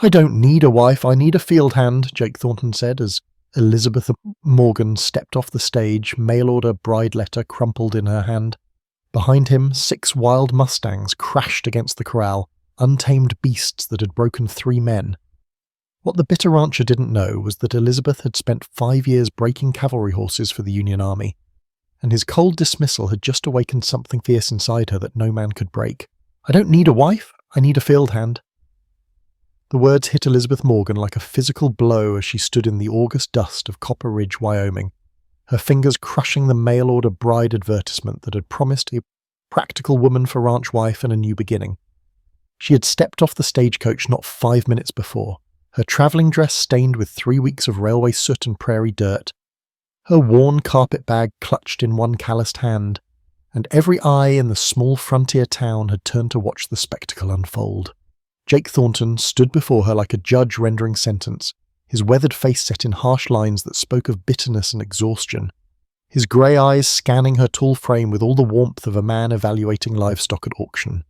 "I don't need a wife, I need a field hand," Jake Thornton said as Elizabeth Morgan stepped off the stage, mail-order bride letter crumpled in her hand. Behind him, 6 wild mustangs crashed against the corral, untamed beasts that had broken 3 men. What the bitter rancher didn't know was that Elizabeth had spent 5 years breaking cavalry horses for the Union Army, and his cold dismissal had just awakened something fierce inside her that no man could break. "I don't need a wife, I need a field hand." The words hit Elizabeth Morgan like a physical blow as she stood in the August dust of Copper Ridge, Wyoming, her fingers crushing the mail-order bride advertisement that had promised a practical woman for ranch wife and a new beginning. She had stepped off the stagecoach not 5 minutes before, her travelling dress stained with 3 weeks of railway soot and prairie dirt, her worn carpet bag clutched in one calloused hand, and every eye in the small frontier town had turned to watch the spectacle unfold. Jake Thornton stood before her like a judge rendering sentence, his weathered face set in harsh lines that spoke of bitterness and exhaustion, his grey eyes scanning her tall frame with all the warmth of a man evaluating livestock at auction.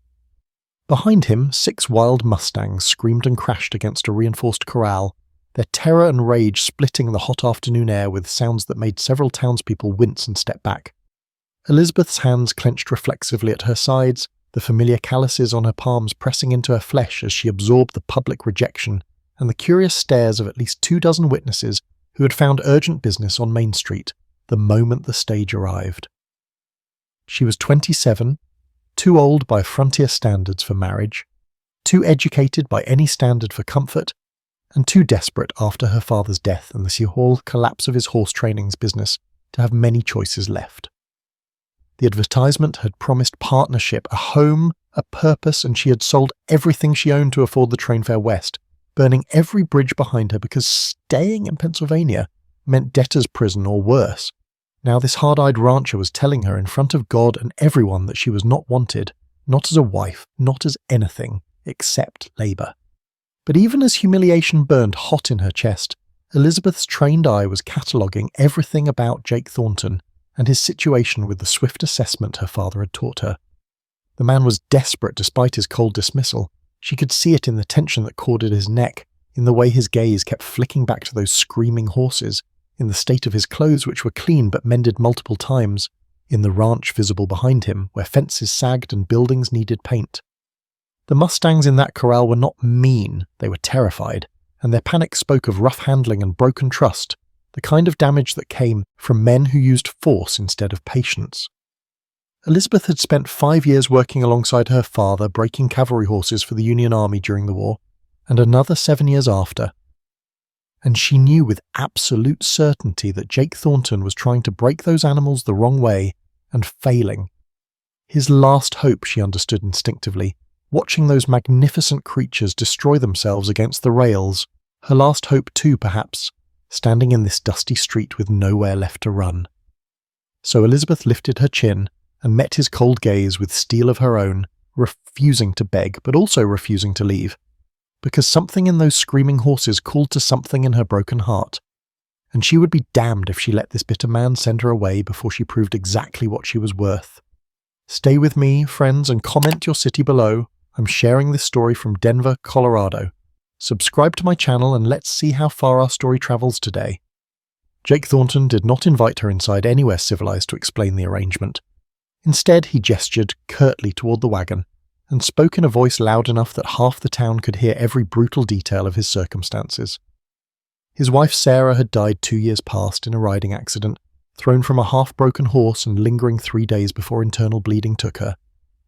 Behind him, 6 wild mustangs screamed and crashed against a reinforced corral, their terror and rage splitting the hot afternoon air with sounds that made several townspeople wince and step back. Elizabeth's hands clenched reflexively at her sides, the familiar calluses on her palms pressing into her flesh as she absorbed the public rejection and the curious stares of at least 24 witnesses who had found urgent business on Main Street the moment the stage arrived. She was 27, too old by frontier standards for marriage, too educated by any standard for comfort, and too desperate after her father's death and the whole collapse of his horse training's business to have many choices left. The advertisement had promised partnership, a home, a purpose, and she had sold everything she owned to afford the train fare west, burning every bridge behind her because staying in Pennsylvania meant debtor's prison or worse. Now this hard-eyed rancher was telling her in front of God and everyone that she was not wanted, not as a wife, not as anything, except labour. But even as humiliation burned hot in her chest, Elizabeth's trained eye was cataloguing everything about Jake Thornton and his situation with the swift assessment her father had taught her. The man was desperate despite his cold dismissal. She could see it in the tension that corded his neck, in the way his gaze kept flicking back to those screaming horses, in the state of his clothes which were clean but mended multiple times, in the ranch visible behind him where fences sagged and buildings needed paint. The mustangs in that corral were not mean, they were terrified, and their panic spoke of rough handling and broken trust, the kind of damage that came from men who used force instead of patience. Elizabeth had spent 5 years working alongside her father breaking cavalry horses for the Union Army during the war, and another 7 years after. And she knew with absolute certainty that Jake Thornton was trying to break those animals the wrong way and failing. His last hope, she understood instinctively, watching those magnificent creatures destroy themselves against the rails, her last hope too, perhaps, standing in this dusty street with nowhere left to run. So Elizabeth lifted her chin and met his cold gaze with steel of her own, refusing to beg, but also refusing to leave, because something in those screaming horses called to something in her broken heart, and she would be damned if she let this bitter man send her away before she proved exactly what she was worth. Stay with me, friends, and comment your city below. I'm sharing this story from Denver, Colorado. Subscribe to my channel and let's see how far our story travels today. Jake Thornton did not invite her inside anywhere civilized to explain the arrangement. Instead, he gestured curtly toward the wagon and spoke in a voice loud enough that half the town could hear every brutal detail of his circumstances. His wife Sarah had died 2 years past in a riding accident, thrown from a half-broken horse and lingering 3 days before internal bleeding took her,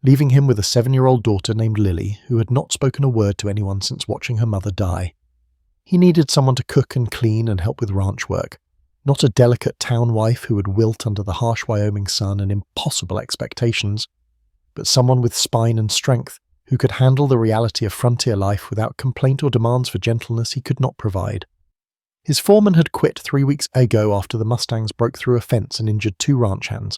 leaving him with a 7-year-old daughter named Lily, who had not spoken a word to anyone since watching her mother die. He needed someone to cook and clean and help with ranch work, not a delicate town wife who would wilt under the harsh Wyoming sun and impossible expectations, but someone with spine and strength who could handle the reality of frontier life without complaint or demands for gentleness he could not provide. His foreman had quit 3 weeks ago after the mustangs broke through a fence and injured 2 ranch hands,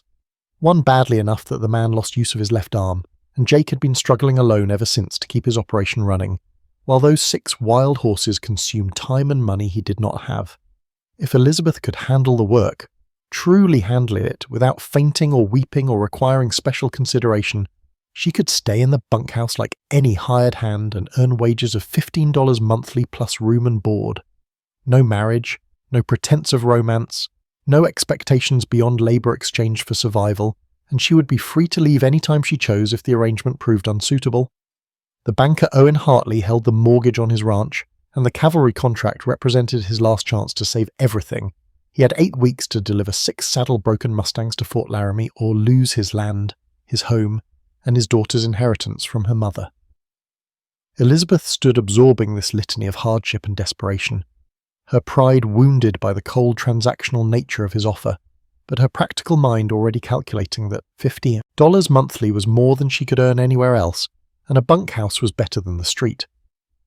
one badly enough that the man lost use of his left arm, and Jake had been struggling alone ever since to keep his operation running, while those 6 wild horses consumed time and money he did not have. If Elizabeth could handle the work, truly handle it without fainting or weeping or requiring special consideration, She could stay in the bunkhouse like any hired hand and earn wages of $15 monthly plus room and board. No marriage, no pretense of romance, no expectations beyond labor exchange for survival, and she would be free to leave any time she chose if the arrangement proved unsuitable. The banker Owen Hartley held the mortgage on his ranch, and the cavalry contract represented his last chance to save everything. He had 8 weeks to deliver 6 saddle-broken mustangs to Fort Laramie or lose his land, his home, and his daughter's inheritance from her mother. Elizabeth stood absorbing this litany of hardship and desperation, her pride wounded by the cold transactional nature of his offer, but her practical mind already calculating that $50 monthly was more than she could earn anywhere else, and a bunkhouse was better than the street.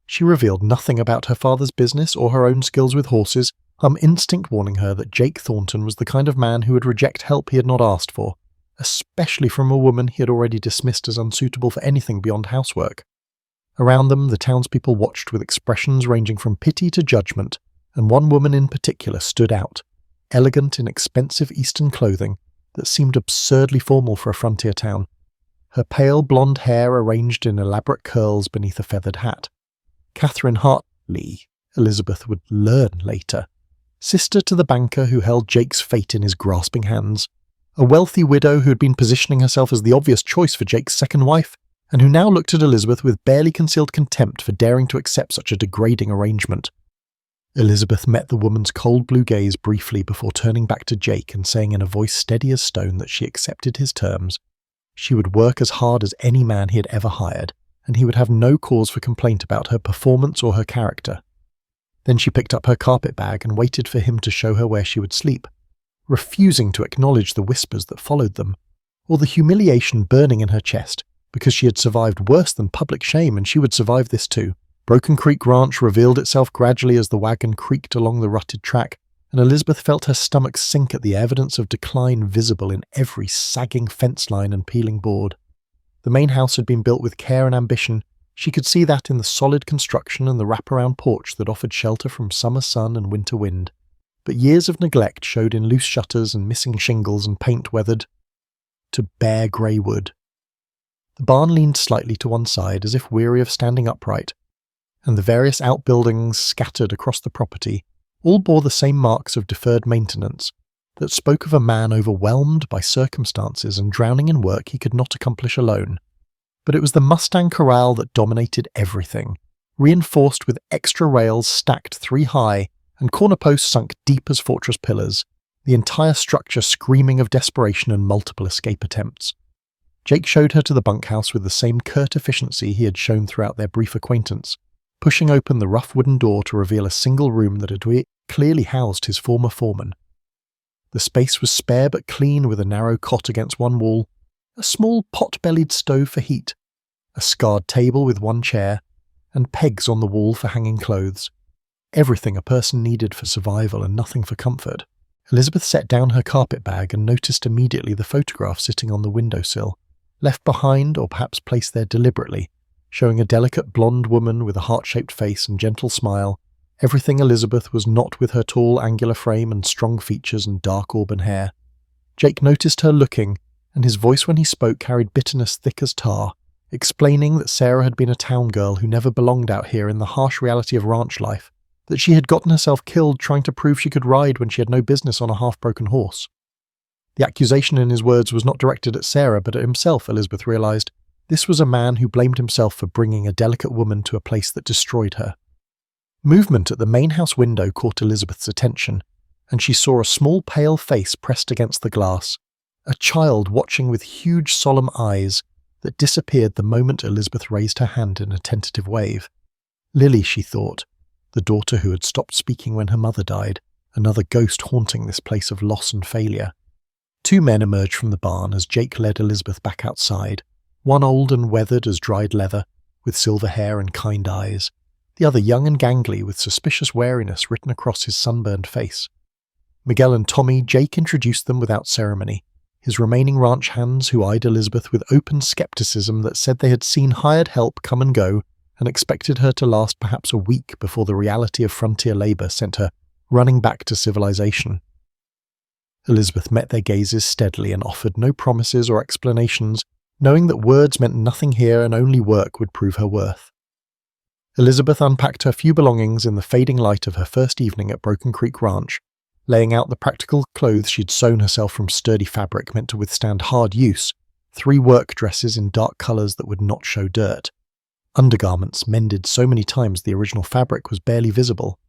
She revealed nothing about her father's business or her own skills with horses, instinct warning her that Jake Thornton was the kind of man who would reject help he had not asked for, especially from a woman he had already dismissed as unsuitable for anything beyond housework. Around them, the townspeople watched with expressions ranging from pity to judgment, and one woman in particular stood out, elegant in expensive Eastern clothing that seemed absurdly formal for a frontier town, her pale blonde hair arranged in elaborate curls beneath a feathered hat. Catherine Hartley, Elizabeth would learn later, sister to the banker who held Jake's fate in his grasping hands, a wealthy widow who had been positioning herself as the obvious choice for Jake's second wife, and who now looked at Elizabeth with barely concealed contempt for daring to accept such a degrading arrangement. Elizabeth met the woman's cold blue gaze briefly before turning back to Jake and saying in a voice steady as stone that she accepted his terms. She would work as hard as any man he had ever hired, and he would have no cause for complaint about her performance or her character. Then she picked up her carpet bag and waited for him to show her where she would sleep, refusing to acknowledge the whispers that followed them, or the humiliation burning in her chest, because she had survived worse than public shame and she would survive this too. Broken Creek Ranch revealed itself gradually as the wagon creaked along the rutted track, and Elizabeth felt her stomach sink at the evidence of decline visible in every sagging fence line and peeling board. The main house had been built with care and ambition. She could see that in the solid construction and the wraparound porch that offered shelter from summer sun and winter wind. But years of neglect showed in loose shutters and missing shingles and paint weathered to bare grey wood. The barn leaned slightly to one side as if weary of standing upright, and the various outbuildings scattered across the property all bore the same marks of deferred maintenance that spoke of a man overwhelmed by circumstances and drowning in work he could not accomplish alone. But it was the Mustang corral that dominated everything, reinforced with extra rails stacked 3 high and corner posts sunk deep as fortress pillars, the entire structure screaming of desperation and multiple escape attempts. Jake showed her to the bunkhouse with the same curt efficiency he had shown throughout their brief acquaintance, pushing open the rough wooden door to reveal a single room that had clearly housed his former foreman. The space was spare but clean, with a narrow cot against one wall, a small pot-bellied stove for heat, a scarred table with 1 chair, and pegs on the wall for hanging clothes. Everything a person needed for survival and nothing for comfort. Elizabeth set down her carpet bag and noticed immediately the photograph sitting on the windowsill, left behind or perhaps placed there deliberately, showing a delicate blonde woman with a heart-shaped face and gentle smile. Everything Elizabeth was not with her tall, angular frame and strong features and dark auburn hair. Jake noticed her looking, and his voice when he spoke carried bitterness thick as tar, explaining that Sarah had been a town girl who never belonged out here in the harsh reality of ranch life, that she had gotten herself killed trying to prove she could ride when she had no business on a half-broken horse. The accusation in his words was not directed at Sarah but at himself, Elizabeth realized. This was a man who blamed himself for bringing a delicate woman to a place that destroyed her. Movement at the main house window caught Elizabeth's attention, and she saw a small pale face pressed against the glass, a child watching with huge solemn eyes that disappeared the moment Elizabeth raised her hand in a tentative wave. Lily, she thought, the daughter who had stopped speaking when her mother died, another ghost haunting this place of loss and failure. 2 men emerged from the barn as Jake led Elizabeth back outside, one old and weathered as dried leather, with silver hair and kind eyes, the other young and gangly with suspicious wariness written across his sunburned face. Miguel and Tommy, Jake introduced them without ceremony, his remaining ranch hands who eyed Elizabeth with open skepticism that said they had seen hired help come and go and expected her to last perhaps a week before the reality of frontier labor sent her running back to civilization. Elizabeth met their gazes steadily and offered no promises or explanations, knowing that words meant nothing here and only work would prove her worth. Elizabeth unpacked her few belongings in the fading light of her first evening at Broken Creek Ranch, laying out the practical clothes she'd sewn herself from sturdy fabric meant to withstand hard use, 3 work dresses in dark colours that would not show dirt, undergarments mended so many times the original fabric was barely visible,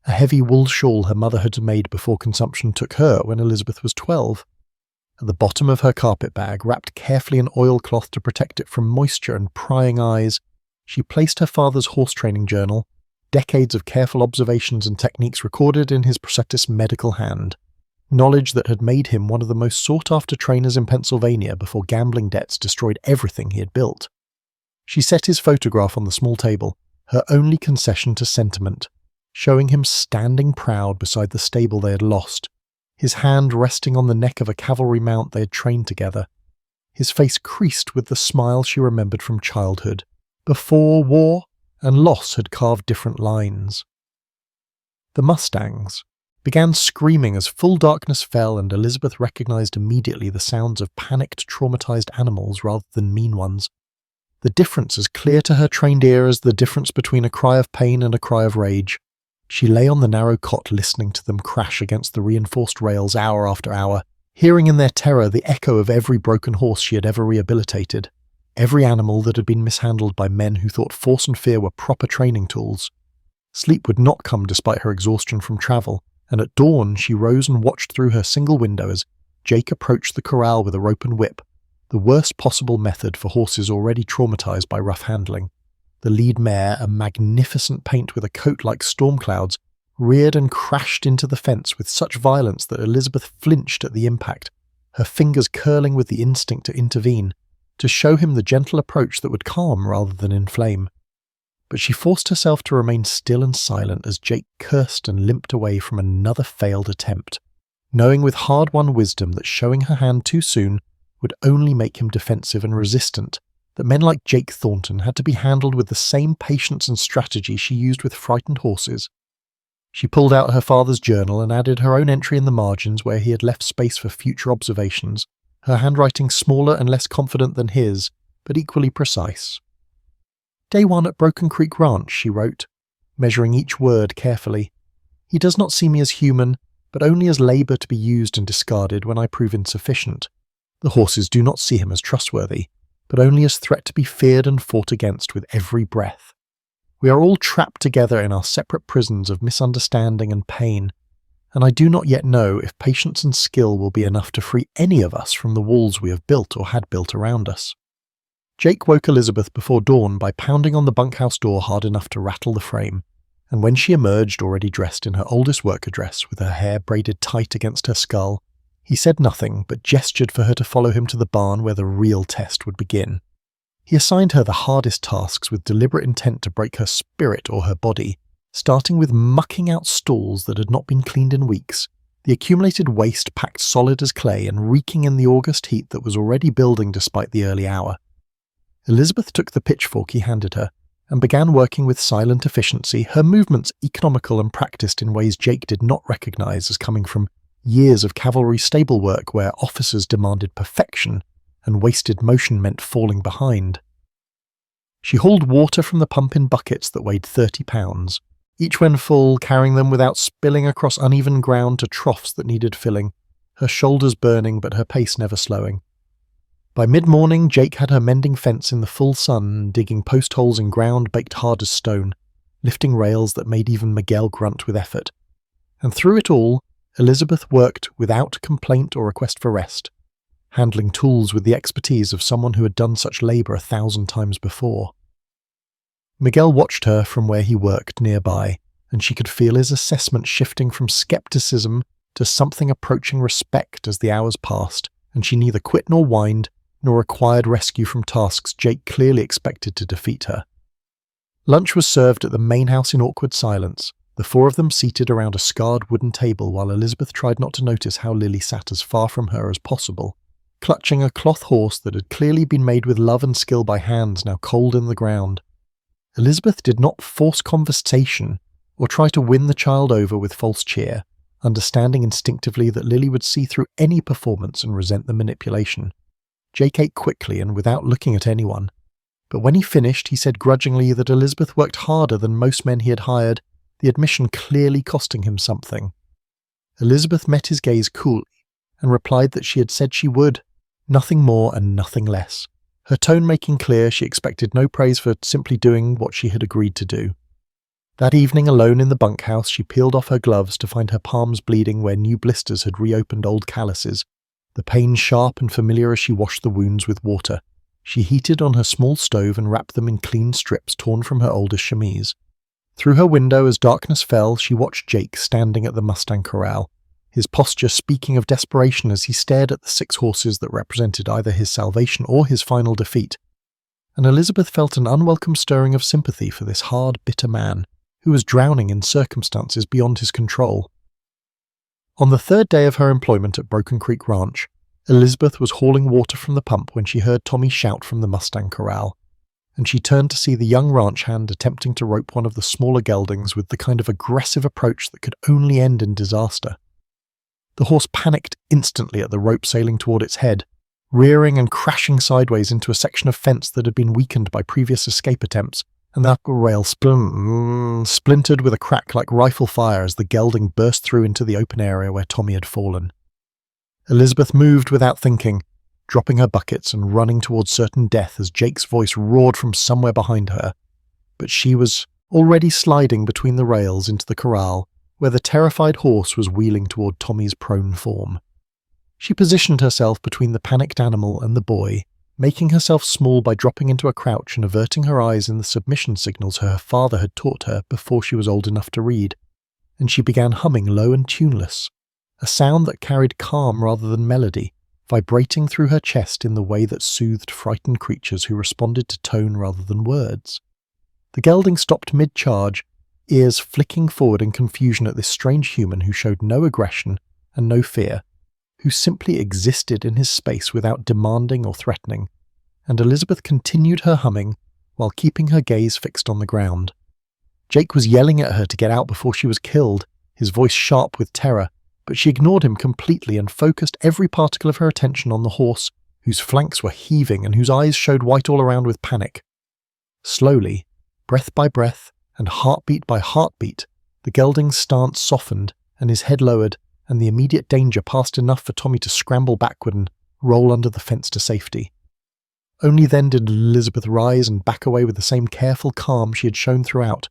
a heavy wool shawl her mother had made before consumption took her when Elizabeth was 12. At the bottom of her carpet bag, wrapped carefully in oilcloth to protect it from moisture and prying eyes, she placed her father's horse training journal, decades of careful observations and techniques recorded in his precious medical hand, knowledge that had made him one of the most sought-after trainers in Pennsylvania before gambling debts destroyed everything he had built. She set his photograph on the small table, her only concession to sentiment, showing him standing proud beside the stable they had lost, his hand resting on the neck of a cavalry mount they had trained together, his face creased with the smile she remembered from childhood. Before war and loss had carved different lines. The mustangs began screaming as full darkness fell, and Elizabeth recognized immediately the sounds of panicked, traumatized animals rather than mean ones. The difference as clear to her trained ear as the difference between a cry of pain and a cry of rage. She lay on the narrow cot listening to them crash against the reinforced rails hour after hour, hearing in their terror the echo of every broken horse she had ever rehabilitated, every animal that had been mishandled by men who thought force and fear were proper training tools. Sleep would not come despite her exhaustion from travel, and at dawn she rose and watched through her single window as Jake approached the corral with a rope and whip, the worst possible method for horses already traumatized by rough handling. The lead mare, a magnificent paint with a coat like storm clouds, reared and crashed into the fence with such violence that Elizabeth flinched at the impact, her fingers curling with the instinct to intervene, to show him the gentle approach that would calm rather than inflame. But she forced herself to remain still and silent as Jake cursed and limped away from another failed attempt, knowing with hard-won wisdom that showing her hand too soon would only make him defensive and resistant, that men like Jake Thornton had to be handled with the same patience and strategy she used with frightened horses. She pulled out her father's journal and added her own entry in the margins where he had left space for future observations, her handwriting smaller and less confident than his, but equally precise. "Day 1 at Broken Creek Ranch," she wrote, measuring each word carefully. "He does not see me as human, but only as labour to be used and discarded when I prove insufficient. The horses do not see him as trustworthy, but only as threat to be feared and fought against with every breath. We are all trapped together in our separate prisons of misunderstanding and pain, and I do not yet know if patience and skill will be enough to free any of us from the walls we have built or had built around us." Jake woke Elizabeth before dawn by pounding on the bunkhouse door hard enough to rattle the frame, and when she emerged already dressed in her oldest worker dress with her hair braided tight against her skull, he said nothing but gestured for her to follow him to the barn where the real test would begin. He assigned her the hardest tasks with deliberate intent to break her spirit or her body, starting with mucking out stalls that had not been cleaned in weeks, the accumulated waste packed solid as clay and reeking in the August heat that was already building despite the early hour. Elizabeth took the pitchfork he handed her and began working with silent efficiency, her movements economical and practiced in ways Jake did not recognize as coming from years of cavalry stable work where officers demanded perfection and wasted motion meant falling behind. She hauled water from the pump in buckets that weighed 30 pounds, each when full, carrying them without spilling across uneven ground to troughs that needed filling, her shoulders burning but her pace never slowing. By mid-morning, Jake had her mending fence in the full sun, digging post holes in ground baked hard as stone, lifting rails that made even Miguel grunt with effort. And through it all, Elizabeth worked without complaint or request for rest, handling tools with the expertise of someone who had done such labour 1,000 times before. Miguel watched her from where he worked nearby, and she could feel his assessment shifting from skepticism to something approaching respect as the hours passed, and she neither quit nor whined, nor required rescue from tasks Jake clearly expected to defeat her. Lunch was served at the main house in awkward silence, the 4 of them seated around a scarred wooden table while Elizabeth tried not to notice how Lily sat as far from her as possible, clutching a cloth horse that had clearly been made with love and skill by hands now cold in the ground. Elizabeth did not force conversation or try to win the child over with false cheer, understanding instinctively that Lily would see through any performance and resent the manipulation. Jake ate quickly and without looking at anyone. But when he finished, he said grudgingly that Elizabeth worked harder than most men he had hired, the admission clearly costing him something. Elizabeth met his gaze coolly and replied that she had said she would, nothing more and nothing less, her tone making clear she expected no praise for simply doing what she had agreed to do. That evening, alone in the bunkhouse, she peeled off her gloves to find her palms bleeding where new blisters had reopened old calluses, the pain sharp and familiar as she washed the wounds with water. She heated on her small stove and wrapped them in clean strips torn from her older chemise. Through her window, as darkness fell, she watched Jake standing at the Mustang corral, his posture speaking of desperation as he stared at the 6 horses that represented either his salvation or his final defeat. And Elizabeth felt an unwelcome stirring of sympathy for this hard, bitter man, who was drowning in circumstances beyond his control. On the 3rd day of her employment at Broken Creek Ranch, Elizabeth was hauling water from the pump when she heard Tommy shout from the Mustang corral, and she turned to see the young ranch hand attempting to rope one of the smaller geldings with the kind of aggressive approach that could only end in disaster. The horse panicked instantly at the rope sailing toward its head, rearing and crashing sideways into a section of fence that had been weakened by previous escape attempts, and the upper rail splintered with a crack like rifle fire as the gelding burst through into the open area where Tommy had fallen. Elizabeth moved without thinking, dropping her buckets and running towards certain death as Jake's voice roared from somewhere behind her, but she was already sliding between the rails into the corral, where the terrified horse was wheeling toward Tommy's prone form. She positioned herself between the panicked animal and the boy, making herself small by dropping into a crouch and averting her eyes in the submission signals her father had taught her before she was old enough to read, and she began humming low and tuneless, a sound that carried calm rather than melody, vibrating through her chest in the way that soothed frightened creatures who responded to tone rather than words. The gelding stopped mid-charge, ears flicking forward in confusion at this strange human who showed no aggression and no fear, who simply existed in his space without demanding or threatening, and Elizabeth continued her humming while keeping her gaze fixed on the ground. Jake was yelling at her to get out before she was killed, his voice sharp with terror, but she ignored him completely and focused every particle of her attention on the horse, whose flanks were heaving and whose eyes showed white all around with panic. Slowly, breath by breath, and heartbeat by heartbeat, the gelding's stance softened and his head lowered, and the immediate danger passed enough for Tommy to scramble backward and roll under the fence to safety. Only then did Elizabeth rise and back away with the same careful calm she had shown throughout,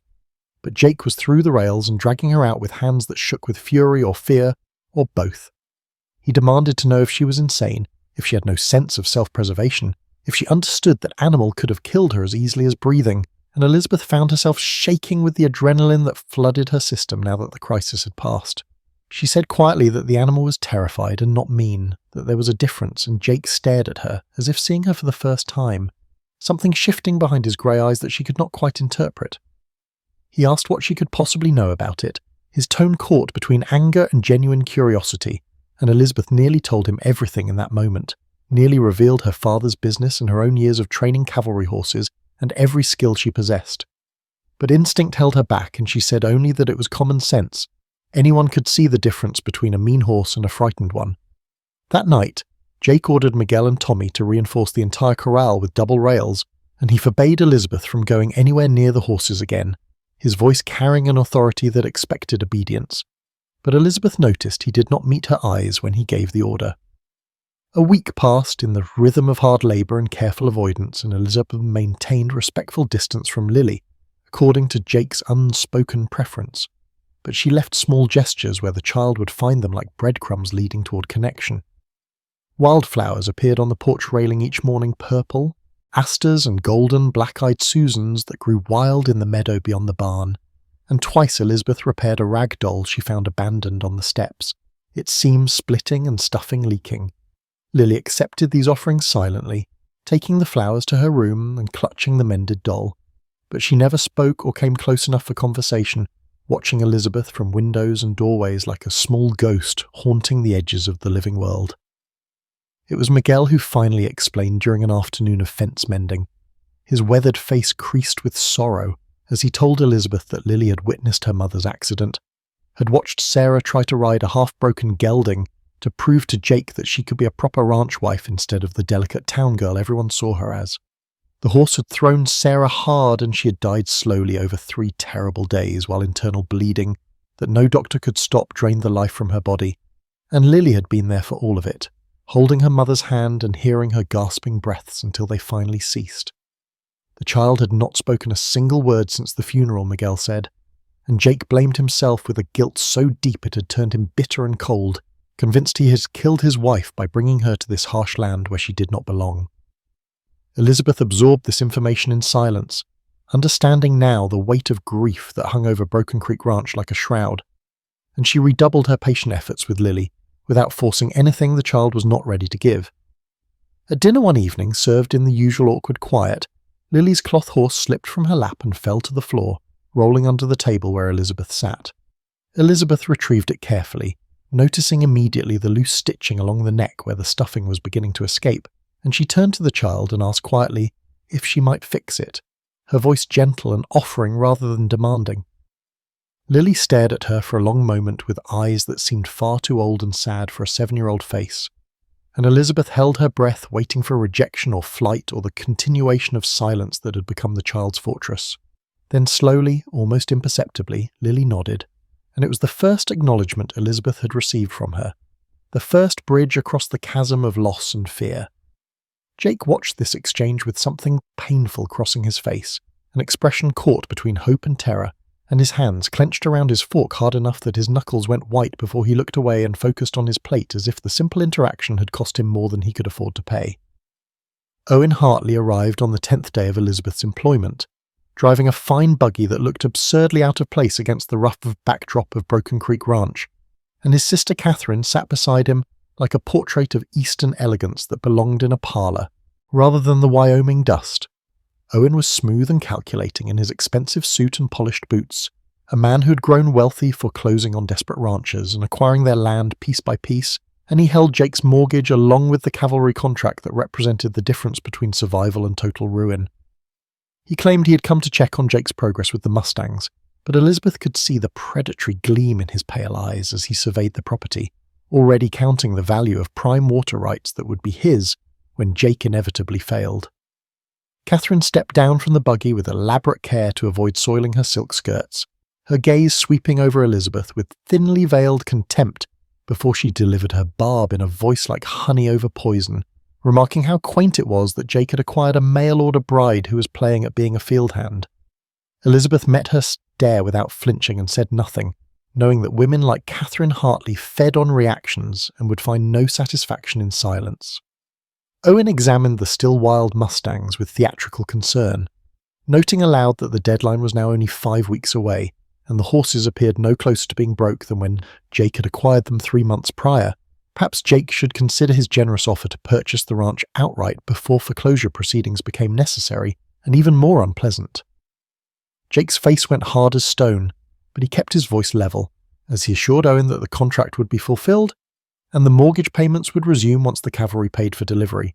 but Jake was through the rails and dragging her out with hands that shook with fury or fear, or both. He demanded to know if she was insane, if she had no sense of self-preservation, if she understood that animal could have killed her as easily as breathing, and Elizabeth found herself shaking with the adrenaline that flooded her system now that the crisis had passed. She said quietly that the animal was terrified and not mean, that there was a difference, and Jake stared at her, as if seeing her for the first time, something shifting behind his grey eyes that she could not quite interpret. He asked what she could possibly know about it, his tone caught between anger and genuine curiosity, and Elizabeth nearly told him everything in that moment, nearly revealed her father's business and her own years of training cavalry horses and every skill she possessed. But instinct held her back, and she said only that it was common sense. Anyone could see the difference between a mean horse and a frightened one. That night, Jake ordered Miguel and Tommy to reinforce the entire corral with double rails, and he forbade Elizabeth from going anywhere near the horses again, his voice carrying an authority that expected obedience. But Elizabeth noticed he did not meet her eyes when he gave the order. A week passed in the rhythm of hard labour and careful avoidance, and Elizabeth maintained respectful distance from Lily, according to Jake's unspoken preference. But she left small gestures where the child would find them like breadcrumbs leading toward connection. Wildflowers appeared on the porch railing each morning, purple, asters and golden black-eyed Susans that grew wild in the meadow beyond the barn, and twice Elizabeth repaired a rag doll she found abandoned on the steps, its seams splitting and stuffing leaking. Lily accepted these offerings silently, taking the flowers to her room and clutching the mended doll, but she never spoke or came close enough for conversation, watching Elizabeth from windows and doorways like a small ghost haunting the edges of the living world. It was Miguel who finally explained during an afternoon of fence mending, his weathered face creased with sorrow as he told Elizabeth that Lily had witnessed her mother's accident, had watched Sarah try to ride a half-broken gelding to prove to Jake that she could be a proper ranch wife instead of the delicate town girl everyone saw her as. The horse had thrown Sarah hard, and she had died slowly over 3 terrible days while internal bleeding that no doctor could stop drained the life from her body, and Lily had been there for all of it, holding her mother's hand and hearing her gasping breaths until they finally ceased. The child had not spoken a single word since the funeral, Miguel said, and Jake blamed himself with a guilt so deep it had turned him bitter and cold, convinced he had killed his wife by bringing her to this harsh land where she did not belong. Elizabeth absorbed this information in silence, understanding now the weight of grief that hung over Broken Creek Ranch like a shroud, and she redoubled her patient efforts with Lily, without forcing anything the child was not ready to give. At dinner one evening, served in the usual awkward quiet, Lily's cloth horse slipped from her lap and fell to the floor, rolling under the table where Elizabeth sat. Elizabeth retrieved it carefully, noticing immediately the loose stitching along the neck where the stuffing was beginning to escape, and she turned to the child and asked quietly if she might fix it, her voice gentle and offering rather than demanding. Lily stared at her for a long moment with eyes that seemed far too old and sad for a 7-year-old face, and Elizabeth held her breath waiting for rejection or flight or the continuation of silence that had become the child's fortress. Then slowly, almost imperceptibly, Lily nodded, and it was the first acknowledgement Elizabeth had received from her, the first bridge across the chasm of loss and fear. Jake watched this exchange with something painful crossing his face, an expression caught between hope and terror, and his hands clenched around his fork hard enough that his knuckles went white before he looked away and focused on his plate as if the simple interaction had cost him more than he could afford to pay. Owen Hartley arrived on the 10th day of Elizabeth's employment, driving a fine buggy that looked absurdly out of place against the rough backdrop of Broken Creek Ranch, and his sister Catherine sat beside him like a portrait of Eastern elegance that belonged in a parlour, rather than the Wyoming dust. Owen was smooth and calculating in his expensive suit and polished boots, a man who had grown wealthy foreclosing on desperate ranchers and acquiring their land piece by piece, and he held Jake's mortgage along with the cavalry contract that represented the difference between survival and total ruin. He claimed he had come to check on Jake's progress with the mustangs, but Elizabeth could see the predatory gleam in his pale eyes as he surveyed the property, already counting the value of prime water rights that would be his when Jake inevitably failed. Catherine stepped down from the buggy with elaborate care to avoid soiling her silk skirts, her gaze sweeping over Elizabeth with thinly veiled contempt before she delivered her barb in a voice like honey over poison, remarking how quaint it was that Jake had acquired a mail-order bride who was playing at being a field hand. Elizabeth met her stare without flinching and said nothing, knowing that women like Catherine Hartley fed on reactions and would find no satisfaction in silence. Owen examined the still wild mustangs with theatrical concern, noting aloud that the deadline was now only 5 weeks away, and the horses appeared no closer to being broke than when Jake had acquired them 3 months prior. Perhaps Jake should consider his generous offer to purchase the ranch outright before foreclosure proceedings became necessary and even more unpleasant. Jake's face went hard as stone, but he kept his voice level, as he assured Owen that the contract would be fulfilled and the mortgage payments would resume once the cavalry paid for delivery.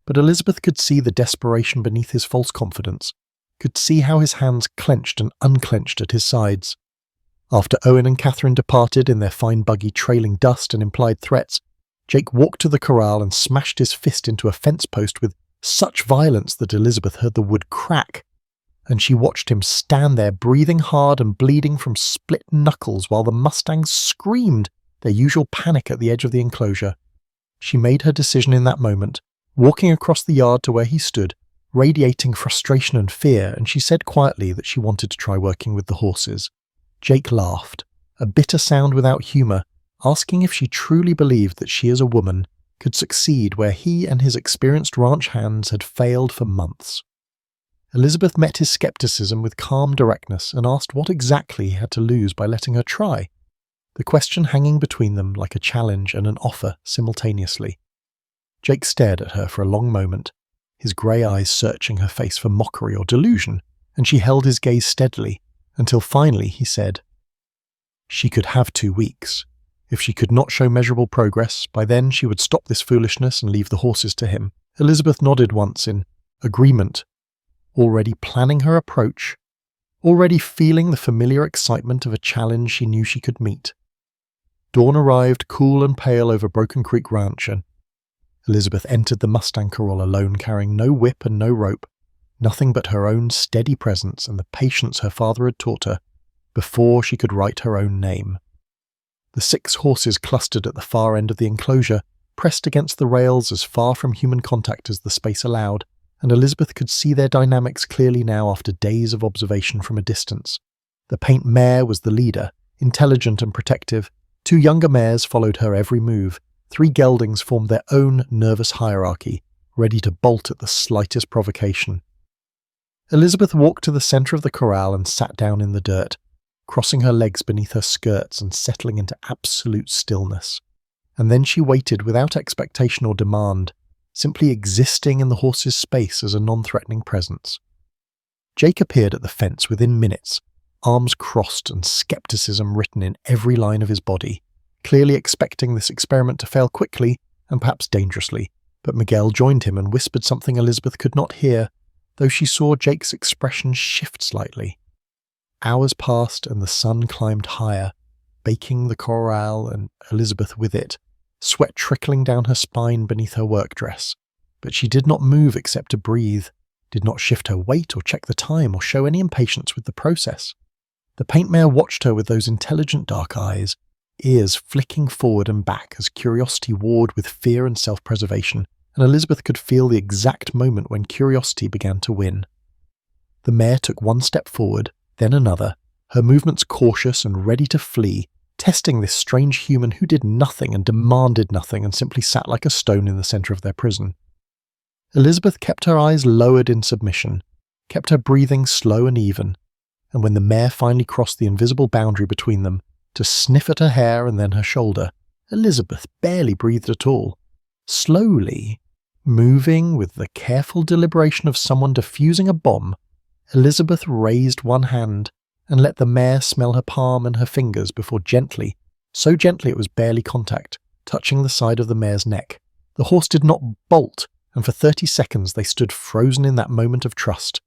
But Elizabeth could see the desperation beneath his false confidence, could see how his hands clenched and unclenched at his sides. After Owen and Catherine departed in their fine buggy trailing dust and implied threats, Jake walked to the corral and smashed his fist into a fence post with such violence that Elizabeth heard the wood crack, and she watched him stand there breathing hard and bleeding from split knuckles while the mustangs screamed, their usual panic at the edge of the enclosure. She made her decision in that moment, walking across the yard to where he stood, radiating frustration and fear, and she said quietly that she wanted to try working with the horses. Jake laughed, a bitter sound without humour, asking if she truly believed that she as a woman could succeed where he and his experienced ranch hands had failed for months. Elizabeth met his scepticism with calm directness and asked what exactly he had to lose by letting her try, the question hanging between them like a challenge and an offer simultaneously. Jake stared at her for a long moment, his grey eyes searching her face for mockery or delusion, and she held his gaze steadily, until finally he said, "She could have 2 weeks. If she could not show measurable progress, by then she would stop this foolishness and leave the horses to him." Elizabeth nodded once in agreement, already planning her approach, already feeling the familiar excitement of a challenge she knew she could meet. Dawn arrived cool and pale over Broken Creek Ranch, and Elizabeth entered the Mustang corral alone, carrying no whip and no rope, nothing but her own steady presence and the patience her father had taught her before she could write her own name. The 6 horses clustered at the far end of the enclosure, pressed against the rails as far from human contact as the space allowed, and Elizabeth could see their dynamics clearly now after days of observation from a distance. The paint mare was the leader, intelligent and protective. 2 younger mares followed her every move. 3 geldings formed their own nervous hierarchy, ready to bolt at the slightest provocation. Elizabeth walked to the center of the corral and sat down in the dirt, crossing her legs beneath her skirts and settling into absolute stillness. And then she waited without expectation or demand, simply existing in the horse's space as a non-threatening presence. Jake appeared at the fence within minutes, arms crossed and skepticism written in every line of his body, clearly expecting this experiment to fail quickly and perhaps dangerously, but Miguel joined him and whispered something Elizabeth could not hear, though she saw Jake's expression shift slightly. Hours passed and the sun climbed higher, baking the corral and Elizabeth with it, sweat trickling down her spine beneath her work dress. But she did not move except to breathe, did not shift her weight or check the time or show any impatience with the process. The paint mare watched her with those intelligent dark eyes, ears flicking forward and back as curiosity warred with fear and self-preservation, and Elizabeth could feel the exact moment when curiosity began to win. The mare took one step forward, then another, her movements cautious and ready to flee, testing this strange human who did nothing and demanded nothing and simply sat like a stone in the center of their prison. Elizabeth kept her eyes lowered in submission, kept her breathing slow and even, and when the mare finally crossed the invisible boundary between them, to sniff at her hair and then her shoulder, Elizabeth barely breathed at all. Slowly, moving with the careful deliberation of someone defusing a bomb, Elizabeth raised one hand and let the mare smell her palm and her fingers before gently, so gently it was barely contact, touching the side of the mare's neck. The horse did not bolt, and for 30 seconds they stood frozen in that moment of trust.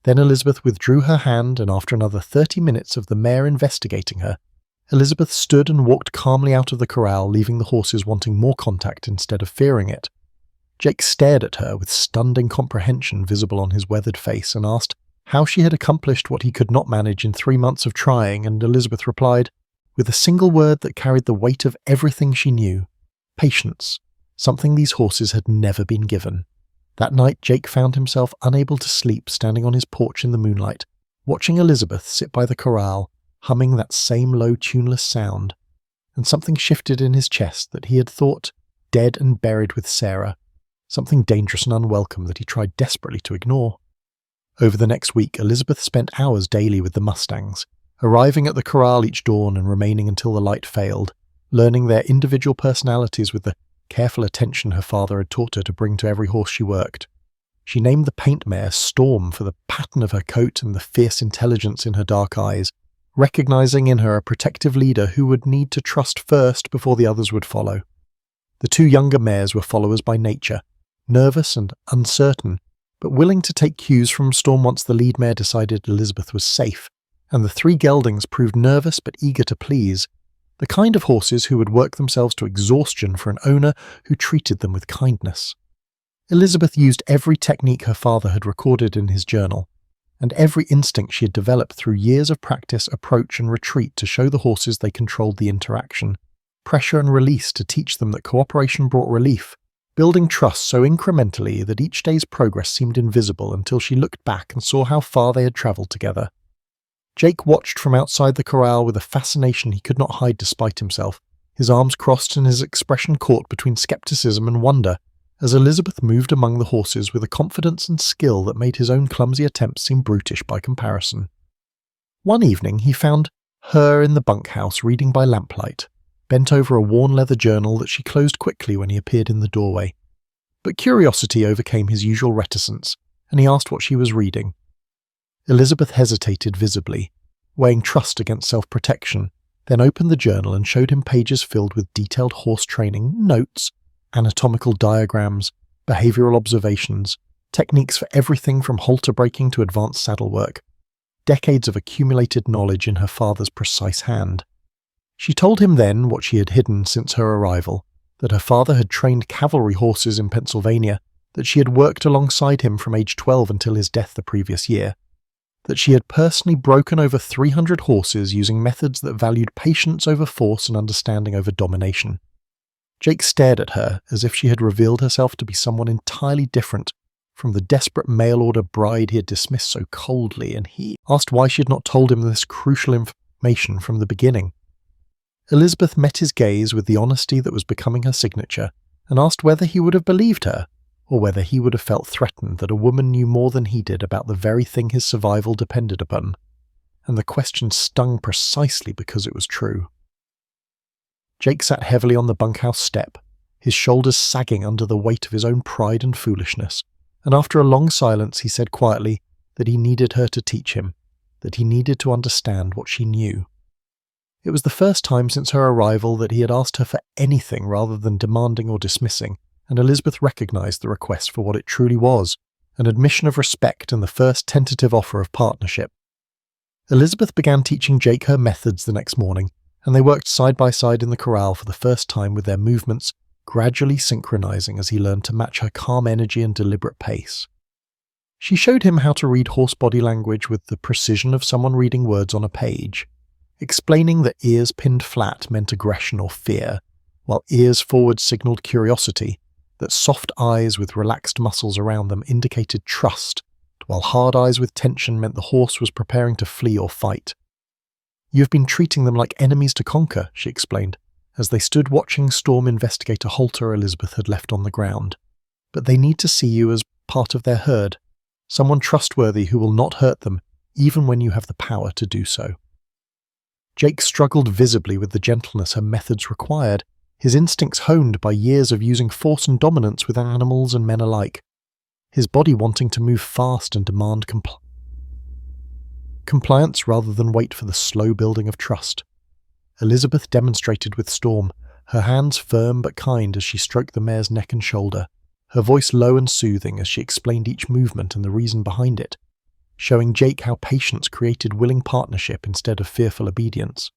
Then Elizabeth withdrew her hand, and after another 30 minutes of the mare investigating her, Elizabeth stood and walked calmly out of the corral, leaving the horses wanting more contact instead of fearing it. Jake stared at her with stunned incomprehension visible on his weathered face and asked how she had accomplished what he could not manage in 3 months of trying, and Elizabeth replied, with a single word that carried the weight of everything she knew: patience, something these horses had never been given. That night Jake found himself unable to sleep, standing on his porch in the moonlight, watching Elizabeth sit by the corral, humming that same low, tuneless sound, and something shifted in his chest that he had thought dead and buried with Sarah, something dangerous and unwelcome that he tried desperately to ignore. Over the next week, Elizabeth spent hours daily with the mustangs, arriving at the corral each dawn and remaining until the light failed, learning their individual personalities with the careful attention her father had taught her to bring to every horse she worked. She named the paint mare Storm for the pattern of her coat and the fierce intelligence in her dark eyes, recognizing in her a protective leader who would need to trust first before the others would follow. The 2 younger mares were followers by nature, nervous and uncertain, but willing to take cues from Storm once the lead mare decided Elizabeth was safe, and the 3 geldings proved nervous but eager to please, the kind of horses who would work themselves to exhaustion for an owner who treated them with kindness. Elizabeth used every technique her father had recorded in his journal, and every instinct she had developed through years of practice, approach and retreat to show the horses they controlled the interaction, pressure and release to teach them that cooperation brought relief, building trust so incrementally that each day's progress seemed invisible until she looked back and saw how far they had travelled together. Jake watched from outside the corral with a fascination he could not hide despite himself, his arms crossed and his expression caught between skepticism and wonder, as Elizabeth moved among the horses with a confidence and skill that made his own clumsy attempts seem brutish by comparison. One evening he found her in the bunkhouse reading by lamplight, bent over a worn leather journal that she closed quickly when he appeared in the doorway. But curiosity overcame his usual reticence, and he asked what she was reading. Elizabeth hesitated visibly, weighing trust against self-protection, then opened the journal and showed him pages filled with detailed horse training, notes, anatomical diagrams, behavioral observations, techniques for everything from halter breaking to advanced saddle work, decades of accumulated knowledge in her father's precise hand. She told him then what she had hidden since her arrival, that her father had trained cavalry horses in Pennsylvania, that she had worked alongside him from age 12 until his death the previous year, that she had personally broken over 300 horses using methods that valued patience over force and understanding over domination. Jake stared at her as if she had revealed herself to be someone entirely different from the desperate mail-order bride he had dismissed so coldly, and he asked why she had not told him this crucial information from the beginning. Elizabeth met his gaze with the honesty that was becoming her signature, and asked whether he would have believed her, or whether he would have felt threatened that a woman knew more than he did about the very thing his survival depended upon. And the question stung precisely because it was true. Jake sat heavily on the bunkhouse step, his shoulders sagging under the weight of his own pride and foolishness, and after a long silence he said quietly that he needed her to teach him, that he needed to understand what she knew. It was the first time since her arrival that he had asked her for anything rather than demanding or dismissing, and Elizabeth recognized the request for what it truly was, an admission of respect and the first tentative offer of partnership. Elizabeth began teaching Jake her methods the next morning, and they worked side by side in the corral for the first time with their movements gradually synchronizing as he learned to match her calm energy and deliberate pace. She showed him how to read horse body language with the precision of someone reading words on a page, explaining that ears pinned flat meant aggression or fear, while ears forward signaled curiosity, that soft eyes with relaxed muscles around them indicated trust, while hard eyes with tension meant the horse was preparing to flee or fight. "You have been treating them like enemies to conquer," she explained, as they stood watching Storm investigate a halter Elizabeth had left on the ground. "But they need to see you as part of their herd, someone trustworthy who will not hurt them, even when you have the power to do so." Jake struggled visibly with the gentleness her methods required, his instincts honed by years of using force and dominance with animals and men alike, his body wanting to move fast and demand compliance rather than wait for the slow building of trust. Elizabeth demonstrated with Storm, her hands firm but kind as she stroked the mare's neck and shoulder, her voice low and soothing as she explained each movement and the reason behind it, showing Jake how patience created willing partnership instead of fearful obedience.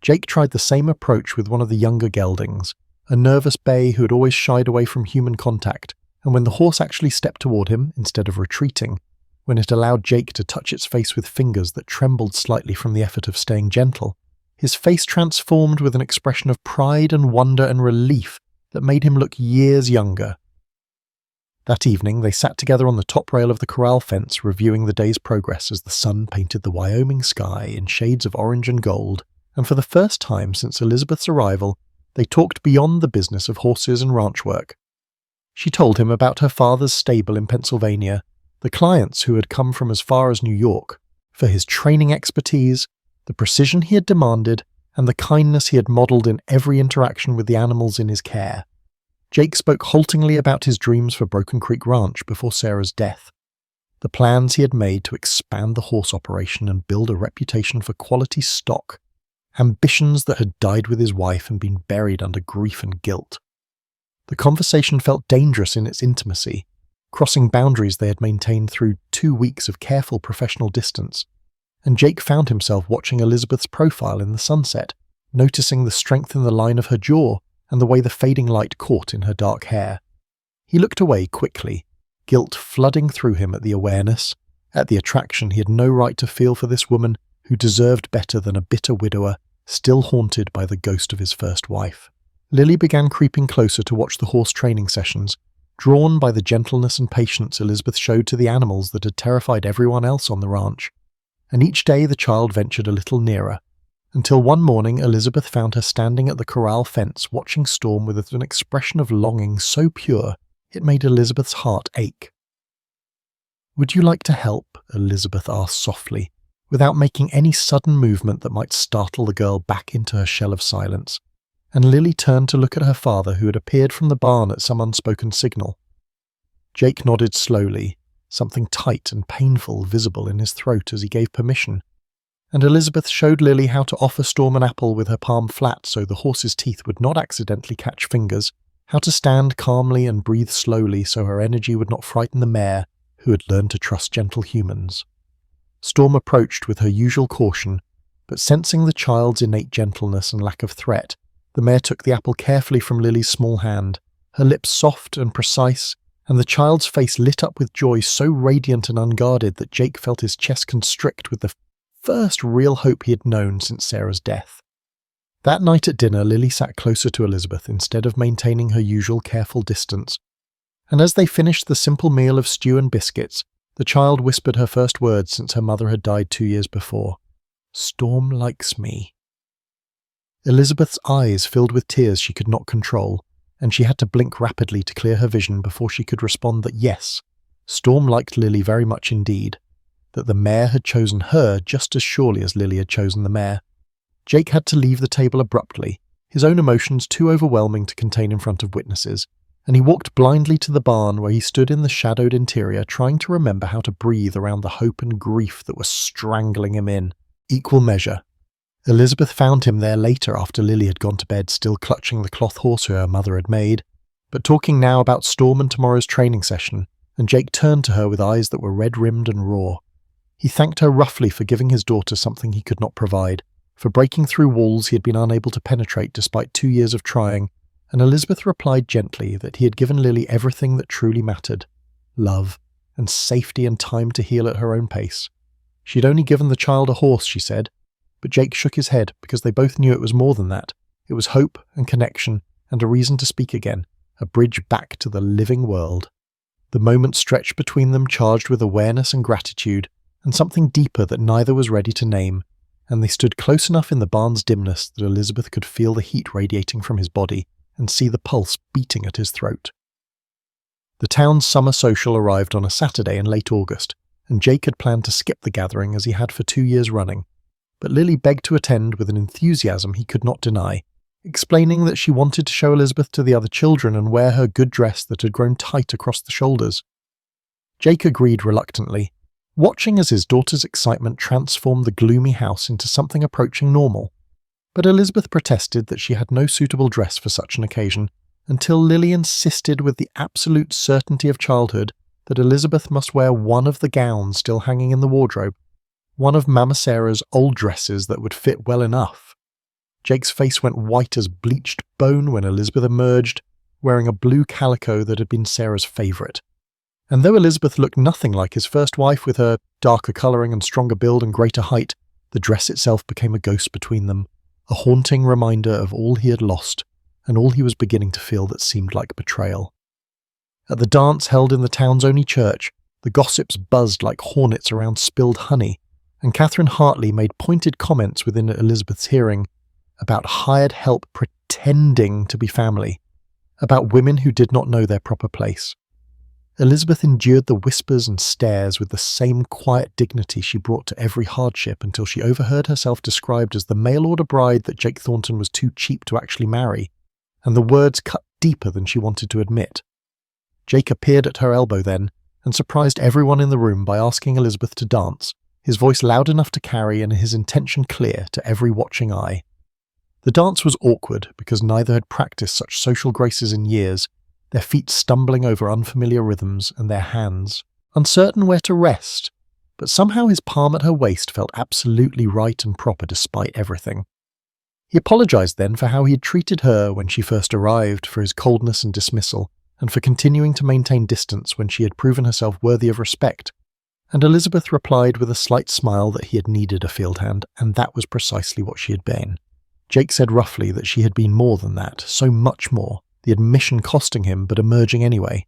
Jake tried the same approach with one of the younger geldings, a nervous bay who had always shied away from human contact, and when the horse actually stepped toward him, instead of retreating, when it allowed Jake to touch its face with fingers that trembled slightly from the effort of staying gentle, his face transformed with an expression of pride and wonder and relief that made him look years younger. That evening they sat together on the top rail of the corral fence reviewing the day's progress as the sun painted the Wyoming sky in shades of orange and gold, and for the first time since Elizabeth's arrival, they talked beyond the business of horses and ranch work. She told him about her father's stable in Pennsylvania, the clients who had come from as far as New York, for his training expertise, the precision he had demanded, and the kindness he had modelled in every interaction with the animals in his care. Jake spoke haltingly about his dreams for Broken Creek Ranch before Sarah's death, the plans he had made to expand the horse operation and build a reputation for quality stock, ambitions that had died with his wife and been buried under grief and guilt. The conversation felt dangerous in its intimacy, crossing boundaries they had maintained through 2 weeks of careful professional distance, and Jake found himself watching Elizabeth's profile in the sunset, noticing the strength in the line of her jaw and the way the fading light caught in her dark hair. He looked away quickly, guilt flooding through him at the awareness, at the attraction he had no right to feel for this woman who deserved better than a bitter widower still haunted by the ghost of his first wife. Lily began creeping closer to watch the horse training sessions, drawn by the gentleness and patience Elizabeth showed to the animals that had terrified everyone else on the ranch, and each day the child ventured a little nearer, until one morning Elizabeth found her standing at the corral fence watching Storm with an expression of longing so pure it made Elizabeth's heart ache. "Would you like to help?" Elizabeth asked softly, without making any sudden movement that might startle the girl back into her shell of silence, and Lily turned to look at her father who had appeared from the barn at some unspoken signal. Jake nodded slowly, something tight and painful visible in his throat as he gave permission, and Elizabeth showed Lily how to offer Storm an apple with her palm flat so the horse's teeth would not accidentally catch fingers, how to stand calmly and breathe slowly so her energy would not frighten the mare who had learned to trust gentle humans. Storm approached with her usual caution, but sensing the child's innate gentleness and lack of threat, the mare took the apple carefully from Lily's small hand, her lips soft and precise, and the child's face lit up with joy so radiant and unguarded that Jake felt his chest constrict with the first real hope he had known since Sarah's death. That night at dinner, Lily sat closer to Elizabeth instead of maintaining her usual careful distance, and as they finished the simple meal of stew and biscuits, the child whispered her first words since her mother had died 2 years before. "Storm likes me." Elizabeth's eyes filled with tears she could not control, and she had to blink rapidly to clear her vision before she could respond that yes, Storm liked Lily very much indeed, that the mare had chosen her just as surely as Lily had chosen the mare. Jake had to leave the table abruptly, his own emotions too overwhelming to contain in front of witnesses, and he walked blindly to the barn where he stood in the shadowed interior trying to remember how to breathe around the hope and grief that were strangling him in equal measure. Elizabeth found him there later after Lily had gone to bed, still clutching the cloth horse her mother had made, but talking now about Storm and tomorrow's training session, and Jake turned to her with eyes that were red-rimmed and raw. He thanked her roughly for giving his daughter something he could not provide, for breaking through walls he had been unable to penetrate despite 2 years of trying, and Elizabeth replied gently that he had given Lily everything that truly mattered: love, and safety and time to heal at her own pace. She had only given the child a horse, she said, but Jake shook his head because they both knew it was more than that. It was hope and connection and a reason to speak again, a bridge back to the living world. The moment stretched between them charged with awareness and gratitude, and something deeper that neither was ready to name, and they stood close enough in the barn's dimness that Elizabeth could feel the heat radiating from his body and see the pulse beating at his throat. The town's summer social arrived on a Saturday in late August, and Jake had planned to skip the gathering as he had for 2 years running, but Lily begged to attend with an enthusiasm he could not deny, explaining that she wanted to show Elizabeth to the other children and wear her good dress that had grown tight across the shoulders. Jake agreed reluctantly, watching as his daughter's excitement transformed the gloomy house into something approaching normal. But Elizabeth protested that she had no suitable dress for such an occasion, until Lily insisted with the absolute certainty of childhood that Elizabeth must wear one of the gowns still hanging in the wardrobe, one of Mama Sarah's old dresses that would fit well enough. Jake's face went white as bleached bone when Elizabeth emerged, wearing a blue calico that had been Sarah's favourite. And though Elizabeth looked nothing like his first wife with her darker colouring and stronger build and greater height, the dress itself became a ghost between them, a haunting reminder of all he had lost and all he was beginning to feel that seemed like betrayal. At the dance held in the town's only church, the gossips buzzed like hornets around spilled honey, and Catherine Hartley made pointed comments within Elizabeth's hearing about hired help pretending to be family, about women who did not know their proper place. Elizabeth endured the whispers and stares with the same quiet dignity she brought to every hardship until she overheard herself described as the mail-order bride that Jake Thornton was too cheap to actually marry, and the words cut deeper than she wanted to admit. Jake appeared at her elbow then, and surprised everyone in the room by asking Elizabeth to dance, his voice loud enough to carry and his intention clear to every watching eye. The dance was awkward because neither had practiced such social graces in years, their feet stumbling over unfamiliar rhythms and their hands uncertain where to rest, but somehow his palm at her waist felt absolutely right and proper despite everything. He apologized then for how he had treated her when she first arrived, for his coldness and dismissal, and for continuing to maintain distance when she had proven herself worthy of respect, and Elizabeth replied with a slight smile that he had needed a field hand, and that was precisely what she had been. Jake said roughly that she had been more than that, so much more, the admission costing him but emerging anyway.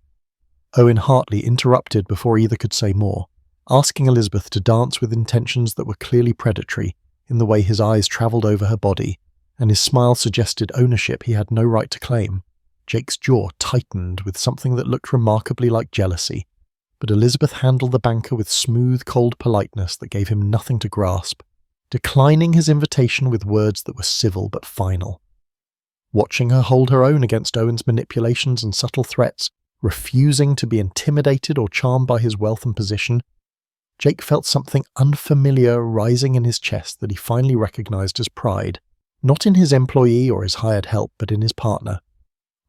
Owen Hartley interrupted before either could say more, asking Elizabeth to dance with intentions that were clearly predatory in the way his eyes travelled over her body, and his smile suggested ownership he had no right to claim. Jake's jaw tightened with something that looked remarkably like jealousy, but Elizabeth handled the banker with smooth, cold politeness that gave him nothing to grasp, declining his invitation with words that were civil but final. Watching her hold her own against Owen's manipulations and subtle threats, refusing to be intimidated or charmed by his wealth and position, Jake felt something unfamiliar rising in his chest that he finally recognized as pride, not in his employee or his hired help, but in his partner.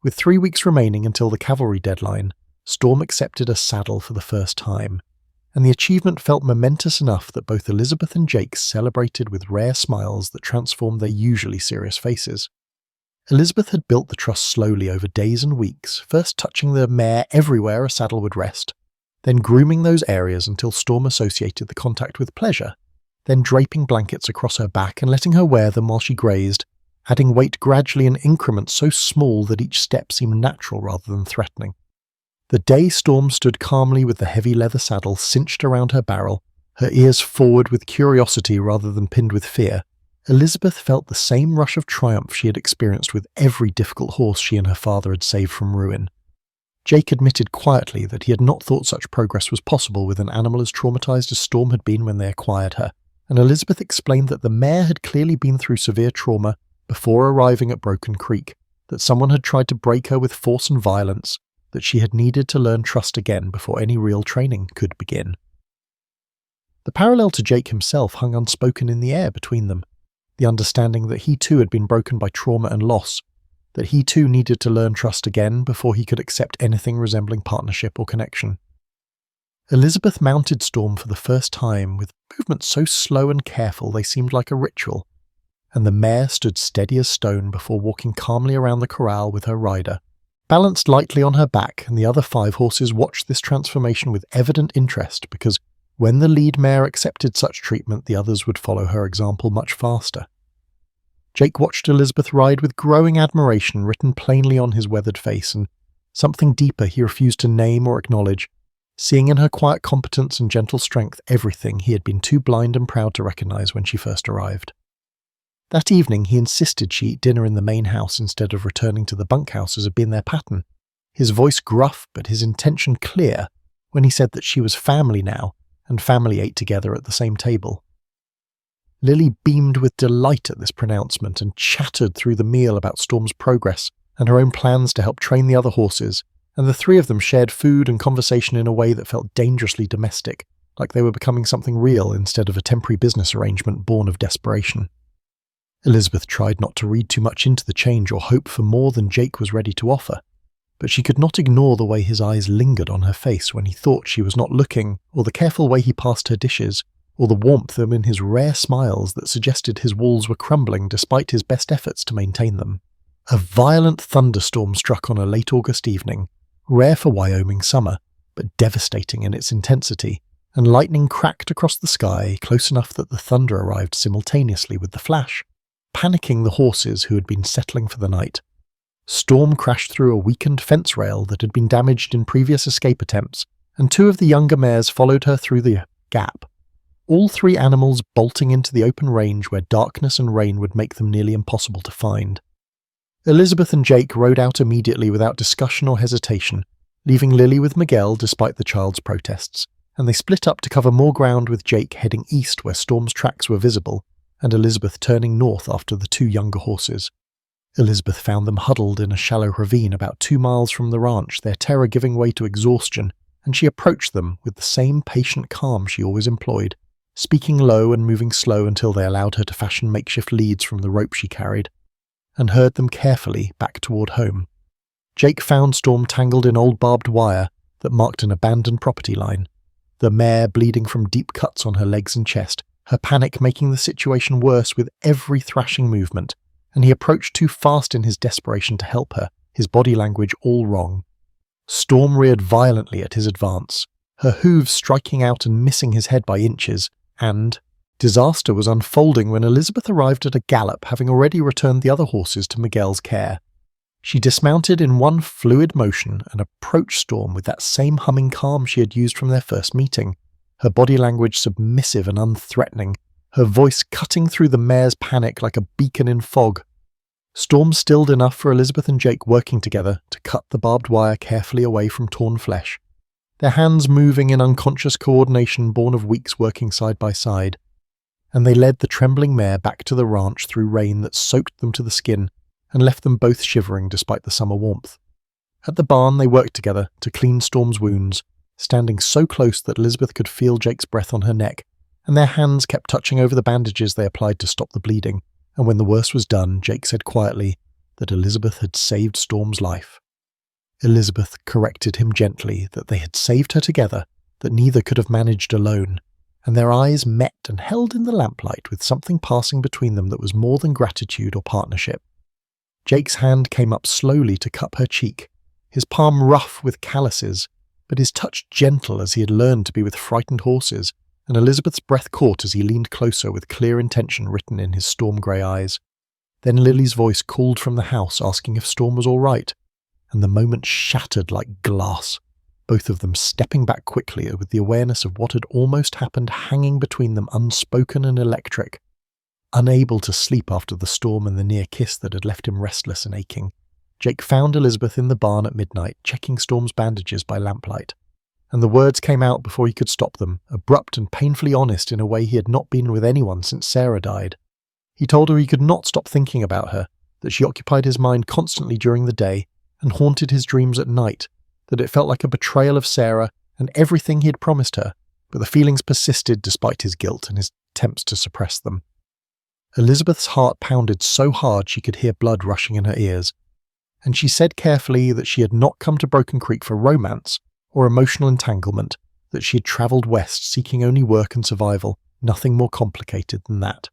With 3 weeks remaining until the cavalry deadline, Storm accepted a saddle for the first time, and the achievement felt momentous enough that both Elizabeth and Jake celebrated with rare smiles that transformed their usually serious faces. Elizabeth had built the trust slowly over days and weeks, first touching the mare everywhere a saddle would rest, then grooming those areas until Storm associated the contact with pleasure, then draping blankets across her back and letting her wear them while she grazed, adding weight gradually in increments so small that each step seemed natural rather than threatening. The day Storm stood calmly with the heavy leather saddle cinched around her barrel, her ears forward with curiosity rather than pinned with fear, Elizabeth felt the same rush of triumph she had experienced with every difficult horse she and her father had saved from ruin. Jake admitted quietly that he had not thought such progress was possible with an animal as traumatized as Storm had been when they acquired her, and Elizabeth explained that the mare had clearly been through severe trauma before arriving at Broken Creek, that someone had tried to break her with force and violence, that she had needed to learn trust again before any real training could begin. The parallel to Jake himself hung unspoken in the air between them, the understanding that he too had been broken by trauma and loss, that he too needed to learn trust again before he could accept anything resembling partnership or connection. Elizabeth mounted Storm for the first time with movements so slow and careful they seemed like a ritual, and the mare stood steady as stone before walking calmly around the corral with her rider, balanced lightly on her back, and the other 5 horses watched this transformation with evident interest because when the lead mare accepted such treatment, the others would follow her example much faster. Jake watched Elizabeth ride with growing admiration written plainly on his weathered face, and something deeper he refused to name or acknowledge, seeing in her quiet competence and gentle strength everything he had been too blind and proud to recognize when she first arrived. That evening he insisted she eat dinner in the main house instead of returning to the bunkhouse as had been their pattern, his voice gruff but his intention clear when he said that she was family now, and family ate together at the same table. Lily beamed with delight at this pronouncement and chattered through the meal about Storm's progress and her own plans to help train the other horses, and the 3 of them shared food and conversation in a way that felt dangerously domestic, like they were becoming something real instead of a temporary business arrangement born of desperation. Elizabeth tried not to read too much into the change or hope for more than Jake was ready to offer, but she could not ignore the way his eyes lingered on her face when he thought she was not looking, or the careful way he passed her dishes, or the warmth in his rare smiles that suggested his walls were crumbling despite his best efforts to maintain them. A violent thunderstorm struck on a late August evening, rare for Wyoming summer, but devastating in its intensity, and lightning cracked across the sky close enough that the thunder arrived simultaneously with the flash, panicking the horses who had been settling for the night. Storm crashed through a weakened fence rail that had been damaged in previous escape attempts, and 2 of the younger mares followed her through the gap, all 3 animals bolting into the open range where darkness and rain would make them nearly impossible to find. Elizabeth and Jake rode out immediately without discussion or hesitation, leaving Lily with Miguel despite the child's protests, and they split up to cover more ground with Jake heading east where Storm's tracks were visible, and Elizabeth turning north after the 2 younger horses. Elizabeth found them huddled in a shallow ravine about 2 miles from the ranch, their terror giving way to exhaustion, and she approached them with the same patient calm she always employed, speaking low and moving slow until they allowed her to fashion makeshift leads from the rope she carried, and herd them carefully back toward home. Jake found Storm tangled in old barbed wire that marked an abandoned property line, the mare bleeding from deep cuts on her legs and chest, her panic making the situation worse with every thrashing movement, and he approached too fast in his desperation to help her, his body language all wrong. Storm reared violently at his advance, her hooves striking out and missing his head by inches, and disaster was unfolding when Elizabeth arrived at a gallop, having already returned the other horses to Miguel's care. She dismounted in one fluid motion and approached Storm with that same humming calm she had used from their first meeting, her body language submissive and unthreatening, her voice cutting through the mare's panic like a beacon in fog. Storm stilled enough for Elizabeth and Jake working together to cut the barbed wire carefully away from torn flesh, their hands moving in unconscious coordination born of weeks working side by side, and they led the trembling mare back to the ranch through rain that soaked them to the skin and left them both shivering despite the summer warmth. At the barn they worked together to clean Storm's wounds, standing so close that Elizabeth could feel Jake's breath on her neck, and their hands kept touching over the bandages they applied to stop the bleeding, and when the worst was done, Jake said quietly that Elizabeth had saved Storm's life. Elizabeth corrected him gently that they had saved her together, that neither could have managed alone, and their eyes met and held in the lamplight with something passing between them that was more than gratitude or partnership. Jake's hand came up slowly to cup her cheek, his palm rough with calluses, but his touch gentle as he had learned to be with frightened horses, and Elizabeth's breath caught as he leaned closer with clear intention written in his storm-grey eyes. Then Lily's voice called from the house asking if Storm was all right, and the moment shattered like glass, both of them stepping back quickly with the awareness of what had almost happened hanging between them unspoken and electric. Unable to sleep after the storm and the near kiss that had left him restless and aching, Jake found Elizabeth in the barn at midnight checking Storm's bandages by lamplight. And the words came out before he could stop them, abrupt and painfully honest in a way he had not been with anyone since Sarah died. He told her he could not stop thinking about her, that she occupied his mind constantly during the day and haunted his dreams at night, that it felt like a betrayal of Sarah and everything he had promised her, but the feelings persisted despite his guilt and his attempts to suppress them. Elizabeth's heart pounded so hard she could hear blood rushing in her ears, and she said carefully that she had not come to Broken Creek for romance or emotional entanglement, that she had travelled west seeking only work and survival, nothing more complicated than that.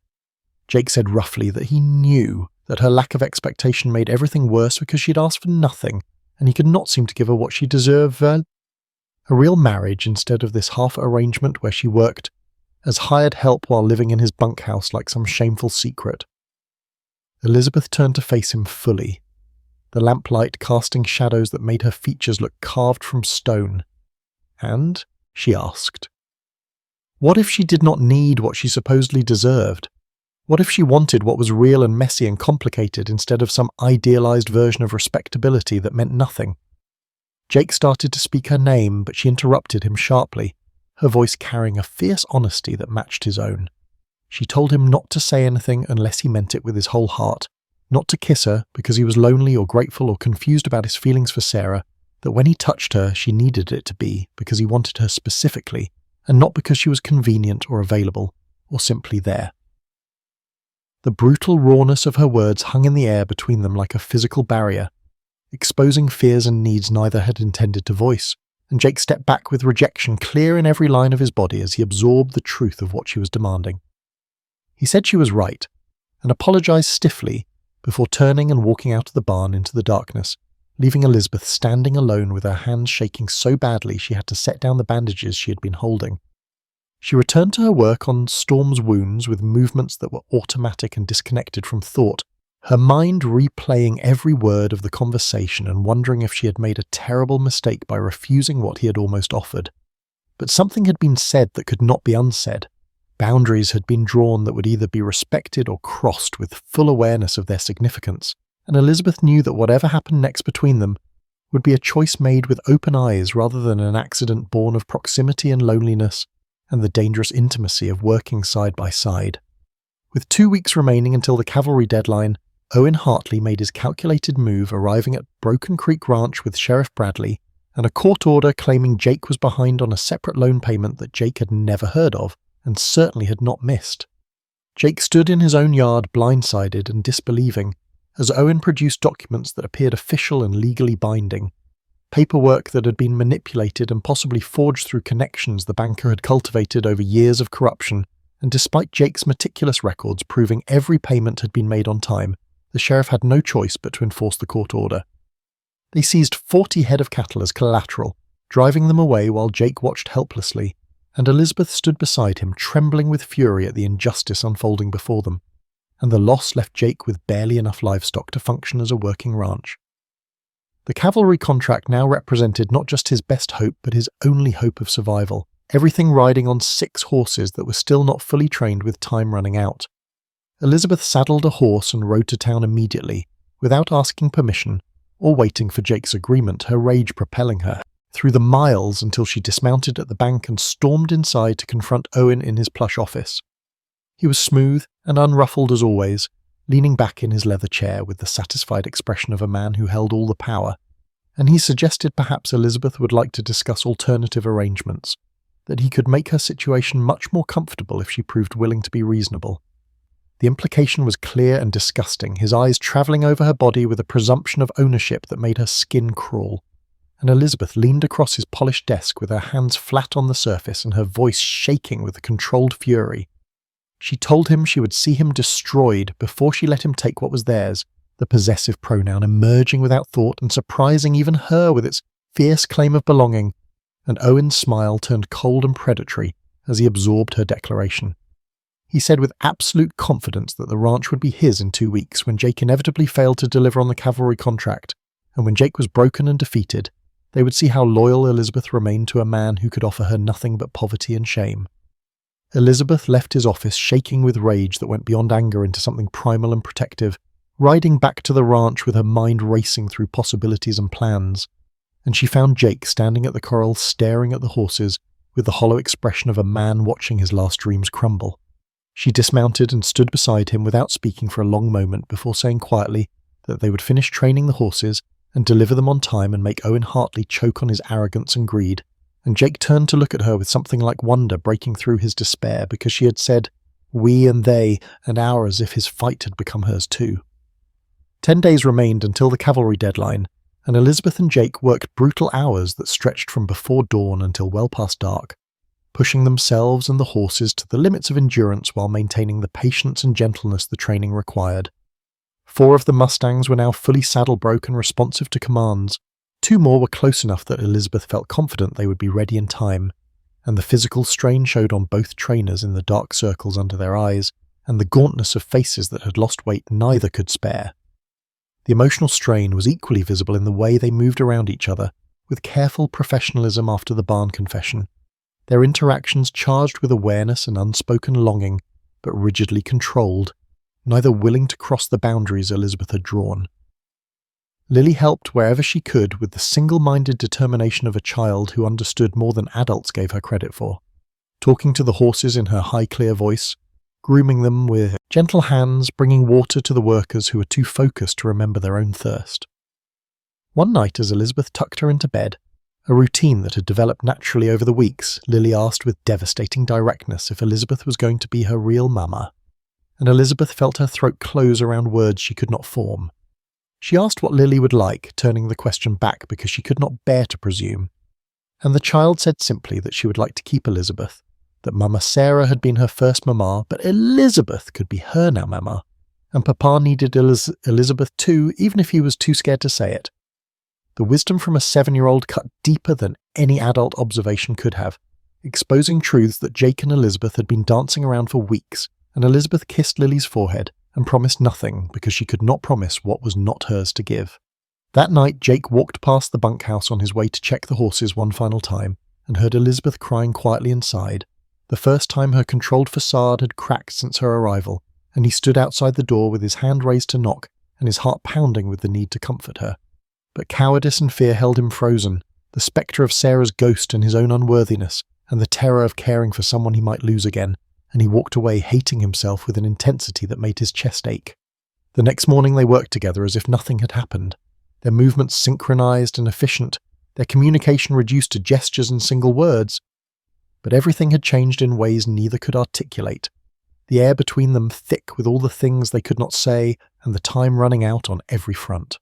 Jake said roughly that he knew that her lack of expectation made everything worse because she had asked for nothing, and he could not seem to give her what she deserved. A real marriage instead of this half arrangement where she worked as hired help while living in his bunkhouse like some shameful secret. Elizabeth turned to face him fully, the lamplight casting shadows that made her features look carved from stone. And she asked, what if she did not need what she supposedly deserved? What if she wanted what was real and messy and complicated instead of some idealized version of respectability that meant nothing? Jake started to speak her name, but she interrupted him sharply, her voice carrying a fierce honesty that matched his own. She told him not to say anything unless he meant it with his whole heart, not to kiss her because he was lonely or grateful or confused about his feelings for Sarah, that when he touched her she needed it to be because he wanted her specifically, and not because she was convenient or available, or simply there. The brutal rawness of her words hung in the air between them like a physical barrier, exposing fears and needs neither had intended to voice, and Jake stepped back with rejection clear in every line of his body as he absorbed the truth of what she was demanding. He said she was right, and apologized stiffly before turning and walking out of the barn into the darkness, leaving Elizabeth standing alone with her hands shaking so badly she had to set down the bandages she had been holding. She returned to her work on Storm's wounds with movements that were automatic and disconnected from thought, her mind replaying every word of the conversation and wondering if she had made a terrible mistake by refusing what he had almost offered. But something had been said that could not be unsaid. Boundaries had been drawn that would either be respected or crossed with full awareness of their significance, and Elizabeth knew that whatever happened next between them would be a choice made with open eyes rather than an accident born of proximity and loneliness and the dangerous intimacy of working side by side. With 2 weeks remaining until the cavalry deadline, Owen Hartley made his calculated move, arriving at Broken Creek Ranch with Sheriff Bradley and a court order claiming Jake was behind on a separate loan payment that Jake had never heard of and certainly had not missed. Jake stood in his own yard blindsided and disbelieving as Owen produced documents that appeared official and legally binding, paperwork that had been manipulated and possibly forged through connections the banker had cultivated over years of corruption, and despite Jake's meticulous records proving every payment had been made on time, the sheriff had no choice but to enforce the court order. They seized 40 head of cattle as collateral, driving them away while Jake watched helplessly, and Elizabeth stood beside him trembling with fury at the injustice unfolding before them, and the loss left Jake with barely enough livestock to function as a working ranch. The cavalry contract now represented not just his best hope but his only hope of survival, everything riding on 6 horses that were still not fully trained with time running out. Elizabeth saddled a horse and rode to town immediately, without asking permission or waiting for Jake's agreement, her rage propelling her through the miles until she dismounted at the bank and stormed inside to confront Owen in his plush office. He was smooth and unruffled as always, leaning back in his leather chair with the satisfied expression of a man who held all the power, and he suggested perhaps Elizabeth would like to discuss alternative arrangements, that he could make her situation much more comfortable if she proved willing to be reasonable. The implication was clear and disgusting, his eyes travelling over her body with a presumption of ownership that made her skin crawl, and Elizabeth leaned across his polished desk with her hands flat on the surface and her voice shaking with a controlled fury. She told him she would see him destroyed before she let him take what was theirs, the possessive pronoun emerging without thought and surprising even her with its fierce claim of belonging, and Owen's smile turned cold and predatory as he absorbed her declaration. He said with absolute confidence that the ranch would be his in 2 weeks when Jake inevitably failed to deliver on the cavalry contract, and when Jake was broken and defeated, they would see how loyal Elizabeth remained to a man who could offer her nothing but poverty and shame. Elizabeth left his office shaking with rage that went beyond anger into something primal and protective, riding back to the ranch with her mind racing through possibilities and plans, and she found Jake standing at the corral staring at the horses with the hollow expression of a man watching his last dreams crumble. She dismounted and stood beside him without speaking for a long moment before saying quietly that they would finish training the horses and deliver them on time and make Owen Hartley choke on his arrogance and greed, and Jake turned to look at her with something like wonder breaking through his despair because she had said we and they and our as if his fight had become hers too. 10 days remained until the cavalry deadline, and Elizabeth and Jake worked brutal hours that stretched from before dawn until well past dark, pushing themselves and the horses to the limits of endurance while maintaining the patience and gentleness the training required. 4 of the mustangs were now fully saddle-broke and responsive to commands. 2 more were close enough that Elizabeth felt confident they would be ready in time, and the physical strain showed on both trainers in the dark circles under their eyes and the gauntness of faces that had lost weight neither could spare. The emotional strain was equally visible in the way they moved around each other, with careful professionalism after the barn confession, their interactions charged with awareness and unspoken longing, but rigidly controlled, neither willing to cross the boundaries Elizabeth had drawn. Lily helped wherever she could with the single-minded determination of a child who understood more than adults gave her credit for, talking to the horses in her high, clear voice, grooming them with gentle hands, bringing water to the workers who were too focused to remember their own thirst. One night as Elizabeth tucked her into bed, a routine that had developed naturally over the weeks, Lily asked with devastating directness if Elizabeth was going to be her real mama, and Elizabeth felt her throat close around words she could not form. She asked what Lily would like, turning the question back because she could not bear to presume, and the child said simply that she would like to keep Elizabeth, that Mama Sarah had been her first mama, but Elizabeth could be her now mama, and Papa needed Elizabeth too, even if he was too scared to say it. The wisdom from a 7-year-old cut deeper than any adult observation could have, exposing truths that Jake and Elizabeth had been dancing around for weeks, and Elizabeth kissed Lily's forehead and promised nothing because she could not promise what was not hers to give. That night Jake walked past the bunkhouse on his way to check the horses one final time and heard Elizabeth crying quietly inside, the first time her controlled facade had cracked since her arrival, and he stood outside the door with his hand raised to knock and his heart pounding with the need to comfort her. But cowardice and fear held him frozen, the spectre of Sarah's ghost and his own unworthiness, and the terror of caring for someone he might lose again, and he walked away hating himself with an intensity that made his chest ache. The next morning they worked together as if nothing had happened, their movements synchronized and efficient, their communication reduced to gestures and single words. But everything had changed in ways neither could articulate, the air between them thick with all the things they could not say, and the time running out on every front.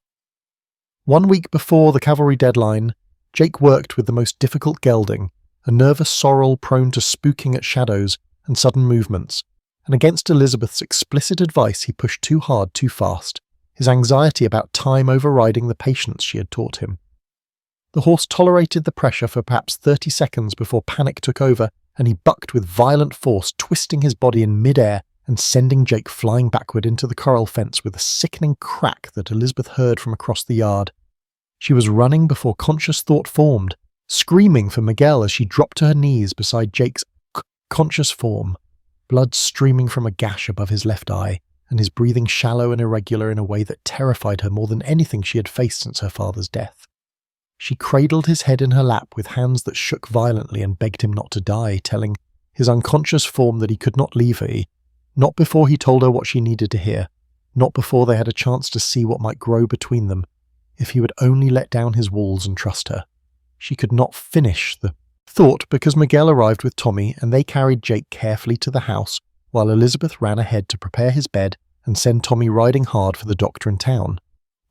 1 week before the cavalry deadline, Jake worked with the most difficult gelding, a nervous sorrel prone to spooking at shadows and sudden movements, and against Elizabeth's explicit advice he pushed too hard too fast, his anxiety about time overriding the patience she had taught him. The horse tolerated the pressure for perhaps 30 seconds before panic took over, and he bucked with violent force, twisting his body in mid-air and sending Jake flying backward into the corral fence with a sickening crack that Elizabeth heard from across the yard. She was running before conscious thought formed, screaming for Miguel as she dropped to her knees beside Jake's conscious form, blood streaming from a gash above his left eye, and his breathing shallow and irregular in a way that terrified her more than anything she had faced since her father's death. She cradled his head in her lap with hands that shook violently and begged him not to die, telling his unconscious form that he could not leave her, not before he told her what she needed to hear, not before they had a chance to see what might grow between them, if he would only let down his walls and trust her. She could not finish the thought because Miguel arrived with Tommy and they carried Jake carefully to the house while Elizabeth ran ahead to prepare his bed and send Tommy riding hard for the doctor in town.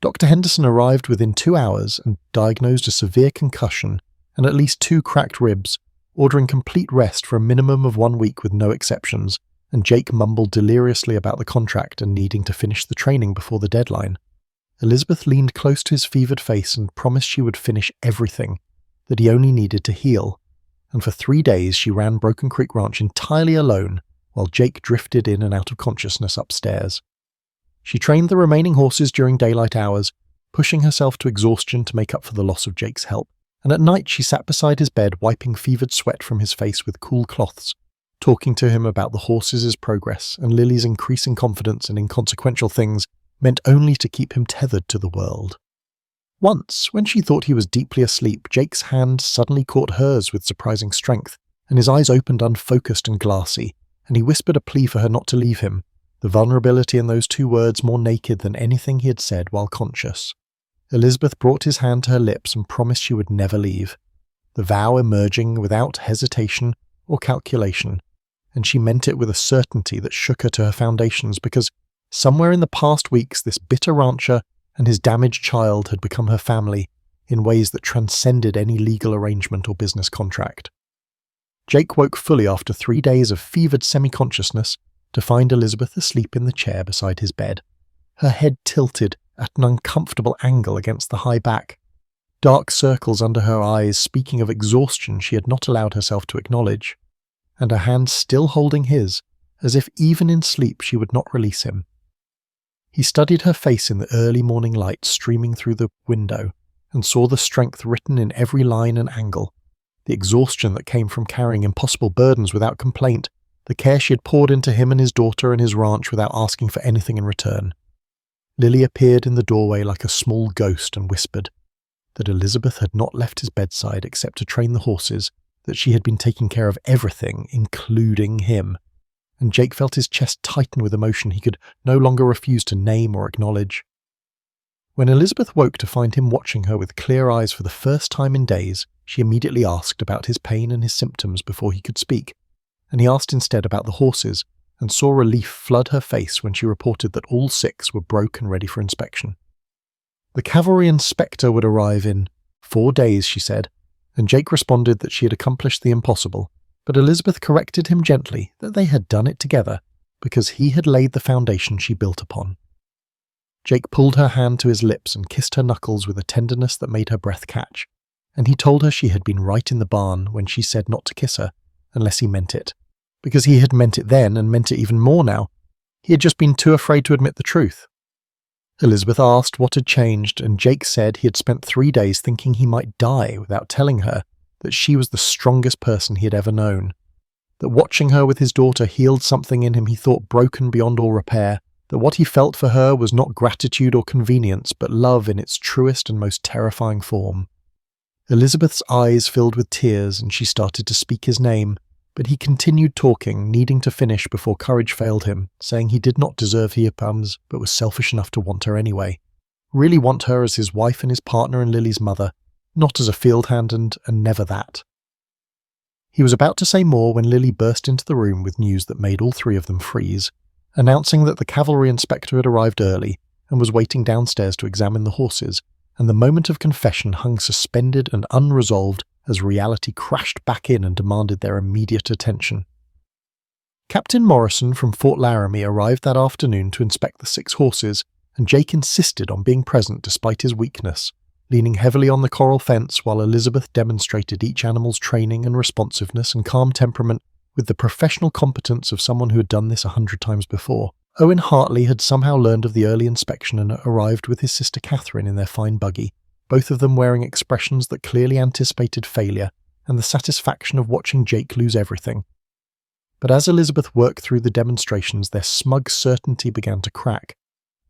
Dr. Henderson arrived within 2 hours and diagnosed a severe concussion and at least 2 cracked ribs, ordering complete rest for a minimum of 1 week with no exceptions, and Jake mumbled deliriously about the contract and needing to finish the training before the deadline. Elizabeth leaned close to his fevered face and promised she would finish everything, that he only needed to heal, and for 3 days she ran Broken Creek Ranch entirely alone while Jake drifted in and out of consciousness upstairs. She trained the remaining horses during daylight hours, pushing herself to exhaustion to make up for the loss of Jake's help, and at night she sat beside his bed wiping fevered sweat from his face with cool cloths, talking to him about the horses' progress and Lily's increasing confidence in inconsequential things meant only to keep him tethered to the world. Once, when she thought he was deeply asleep, Jake's hand suddenly caught hers with surprising strength, and his eyes opened unfocused and glassy, and he whispered a plea for her not to leave him, the vulnerability in those 2 words more naked than anything he had said while conscious. Elizabeth brought his hand to her lips and promised she would never leave, the vow emerging without hesitation or calculation, and she meant it with a certainty that shook her to her foundations because somewhere in the past weeks this bitter rancher and his damaged child had become her family in ways that transcended any legal arrangement or business contract. Jake woke fully after 3 days of fevered semi-consciousness to find Elizabeth asleep in the chair beside his bed, her head tilted at an uncomfortable angle against the high back, dark circles under her eyes speaking of exhaustion she had not allowed herself to acknowledge, and her hand still holding his, as if even in sleep she would not release him. He studied her face in the early morning light streaming through the window, and saw the strength written in every line and angle, the exhaustion that came from carrying impossible burdens without complaint, the care she had poured into him and his daughter and his ranch without asking for anything in return. Lily appeared in the doorway like a small ghost and whispered that Elizabeth had not left his bedside except to train the horses, that she had been taking care of everything, including him, and Jake felt his chest tighten with emotion he could no longer refuse to name or acknowledge. When Elizabeth woke to find him watching her with clear eyes for the first time in days, she immediately asked about his pain and his symptoms before he could speak, and he asked instead about the horses, and saw relief flood her face when she reported that all 6 were broke and ready for inspection. The cavalry inspector would arrive in 4 days, she said, and Jake responded that she had accomplished the impossible, but Elizabeth corrected him gently that they had done it together, because he had laid the foundation she built upon. Jake pulled her hand to his lips and kissed her knuckles with a tenderness that made her breath catch, and he told her she had been right in the barn when she said not to kiss her, unless he meant it, because he had meant it then and meant it even more now. He had just been too afraid to admit the truth. Elizabeth asked what had changed, and Jake said he had spent 3 days thinking he might die without telling her that she was the strongest person he had ever known, that watching her with his daughter healed something in him he thought broken beyond all repair, that what he felt for her was not gratitude or convenience, but love in its truest and most terrifying form. Elizabeth's eyes filled with tears, and she started to speak his name, but he continued talking, needing to finish before courage failed him, saying he did not deserve her palms, but was selfish enough to want her anyway. Really want her as his wife and his partner and Lily's mother, not as a field hand and never that. He was about to say more when Lily burst into the room with news that made all 3 of them freeze, announcing that the cavalry inspector had arrived early and was waiting downstairs to examine the horses, and the moment of confession hung suspended and unresolved as reality crashed back in and demanded their immediate attention. Captain Morrison from Fort Laramie arrived that afternoon to inspect the 6 horses, and Jake insisted on being present despite his weakness, leaning heavily on the corral fence while Elizabeth demonstrated each animal's training and responsiveness and calm temperament with the professional competence of someone who had done this 100 times before. Owen Hartley had somehow learned of the early inspection and arrived with his sister Catherine in their fine buggy, both of them wearing expressions that clearly anticipated failure and the satisfaction of watching Jake lose everything. But as Elizabeth worked through the demonstrations, their smug certainty began to crack.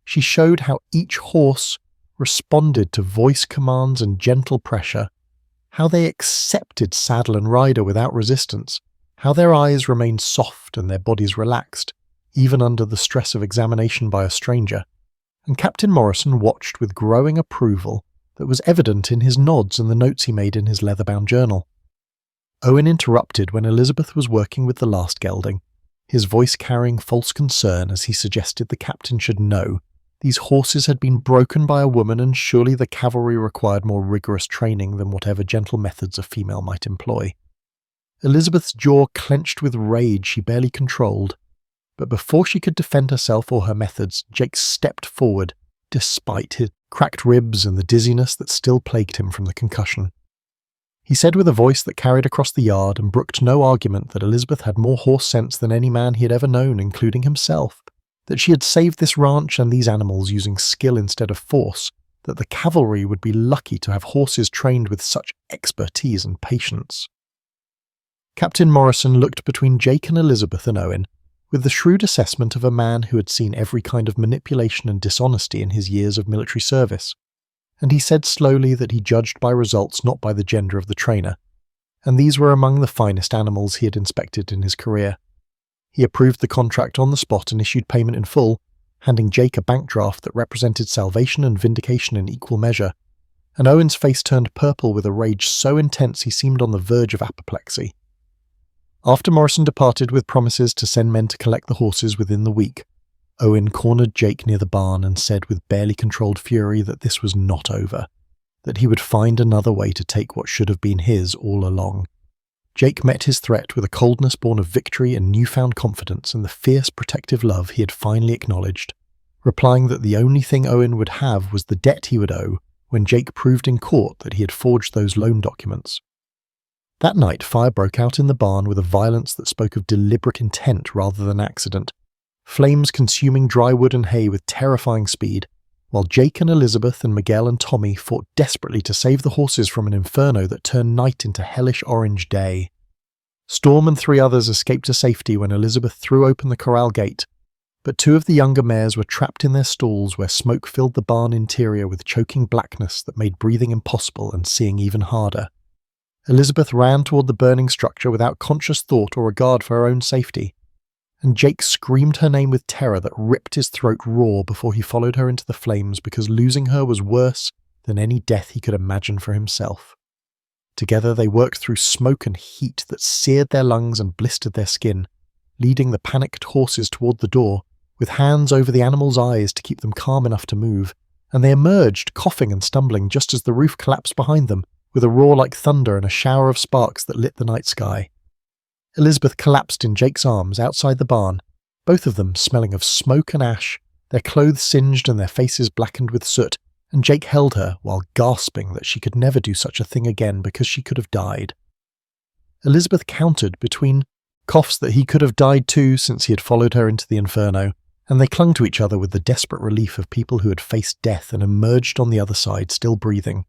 She showed how each horse responded to voice commands and gentle pressure, how they accepted saddle and rider without resistance, how their eyes remained soft and their bodies relaxed, even under the stress of examination by a stranger, and Captain Morrison watched with growing approval that was evident in his nods and the notes he made in his leather-bound journal. Owen interrupted when Elizabeth was working with the last gelding, his voice carrying false concern as he suggested the captain should know These horses had been broken by a woman, and surely the cavalry required more rigorous training than whatever gentle methods a female might employ. Elizabeth's jaw clenched with rage she barely controlled, but before she could defend herself or her methods, Jake stepped forward, despite his cracked ribs and the dizziness that still plagued him from the concussion. He said with a voice that carried across the yard and brooked no argument that Elizabeth had more horse sense than any man he had ever known, including himself, that she had saved this ranch and these animals using skill instead of force, that the cavalry would be lucky to have horses trained with such expertise and patience. Captain Morrison looked between Jake and Elizabeth and Owen, with the shrewd assessment of a man who had seen every kind of manipulation and dishonesty in his years of military service, and he said slowly that he judged by results, not by the gender of the trainer, and these were among the finest animals he had inspected in his career. He approved the contract on the spot and issued payment in full, handing Jake a bank draft that represented salvation and vindication in equal measure, and Owen's face turned purple with a rage so intense he seemed on the verge of apoplexy. After Morrison departed with promises to send men to collect the horses within the week, Owen cornered Jake near the barn and said with barely controlled fury that this was not over, that he would find another way to take what should have been his all along. Jake met his threat with a coldness born of victory and newfound confidence and the fierce protective love he had finally acknowledged, replying that the only thing Owen would have was the debt he would owe when Jake proved in court that he had forged those loan documents. That night fire broke out in the barn with a violence that spoke of deliberate intent rather than accident, flames consuming dry wood and hay with terrifying speed, while Jake and Elizabeth and Miguel and Tommy fought desperately to save the horses from an inferno that turned night into hellish orange day. Storm and 3 others escaped to safety when Elizabeth threw open the corral gate, but 2 of the younger mares were trapped in their stalls where smoke filled the barn interior with choking blackness that made breathing impossible and seeing even harder. Elizabeth ran toward the burning structure without conscious thought or regard for her own safety, and Jake screamed her name with terror that ripped his throat raw before he followed her into the flames because losing her was worse than any death he could imagine for himself. Together they worked through smoke and heat that seared their lungs and blistered their skin, leading the panicked horses toward the door, with hands over the animals' eyes to keep them calm enough to move, and they emerged, coughing and stumbling just as the roof collapsed behind them, with a roar like thunder and a shower of sparks that lit the night sky. Elizabeth collapsed in Jake's arms outside the barn, both of them smelling of smoke and ash, their clothes singed and their faces blackened with soot, and Jake held her while gasping that she could never do such a thing again because she could have died. Elizabeth countered between coughs that he could have died too since he had followed her into the inferno, and they clung to each other with the desperate relief of people who had faced death and emerged on the other side still breathing.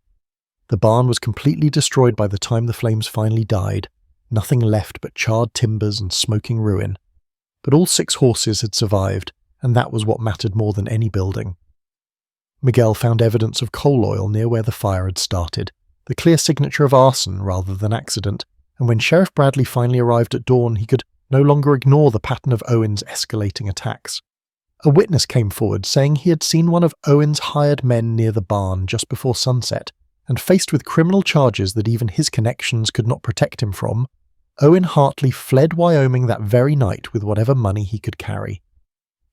The barn was completely destroyed by the time the flames finally died, nothing left but charred timbers and smoking ruin. But all 6 horses had survived, and that was what mattered more than any building. Miguel found evidence of coal oil near where the fire had started, the clear signature of arson rather than accident, and when Sheriff Bradley finally arrived at dawn, he could no longer ignore the pattern of Owen's escalating attacks. A witness came forward saying he had seen one of Owen's hired men near the barn just before sunset, and faced with criminal charges that even his connections could not protect him from, Owen Hartley fled Wyoming that very night with whatever money he could carry.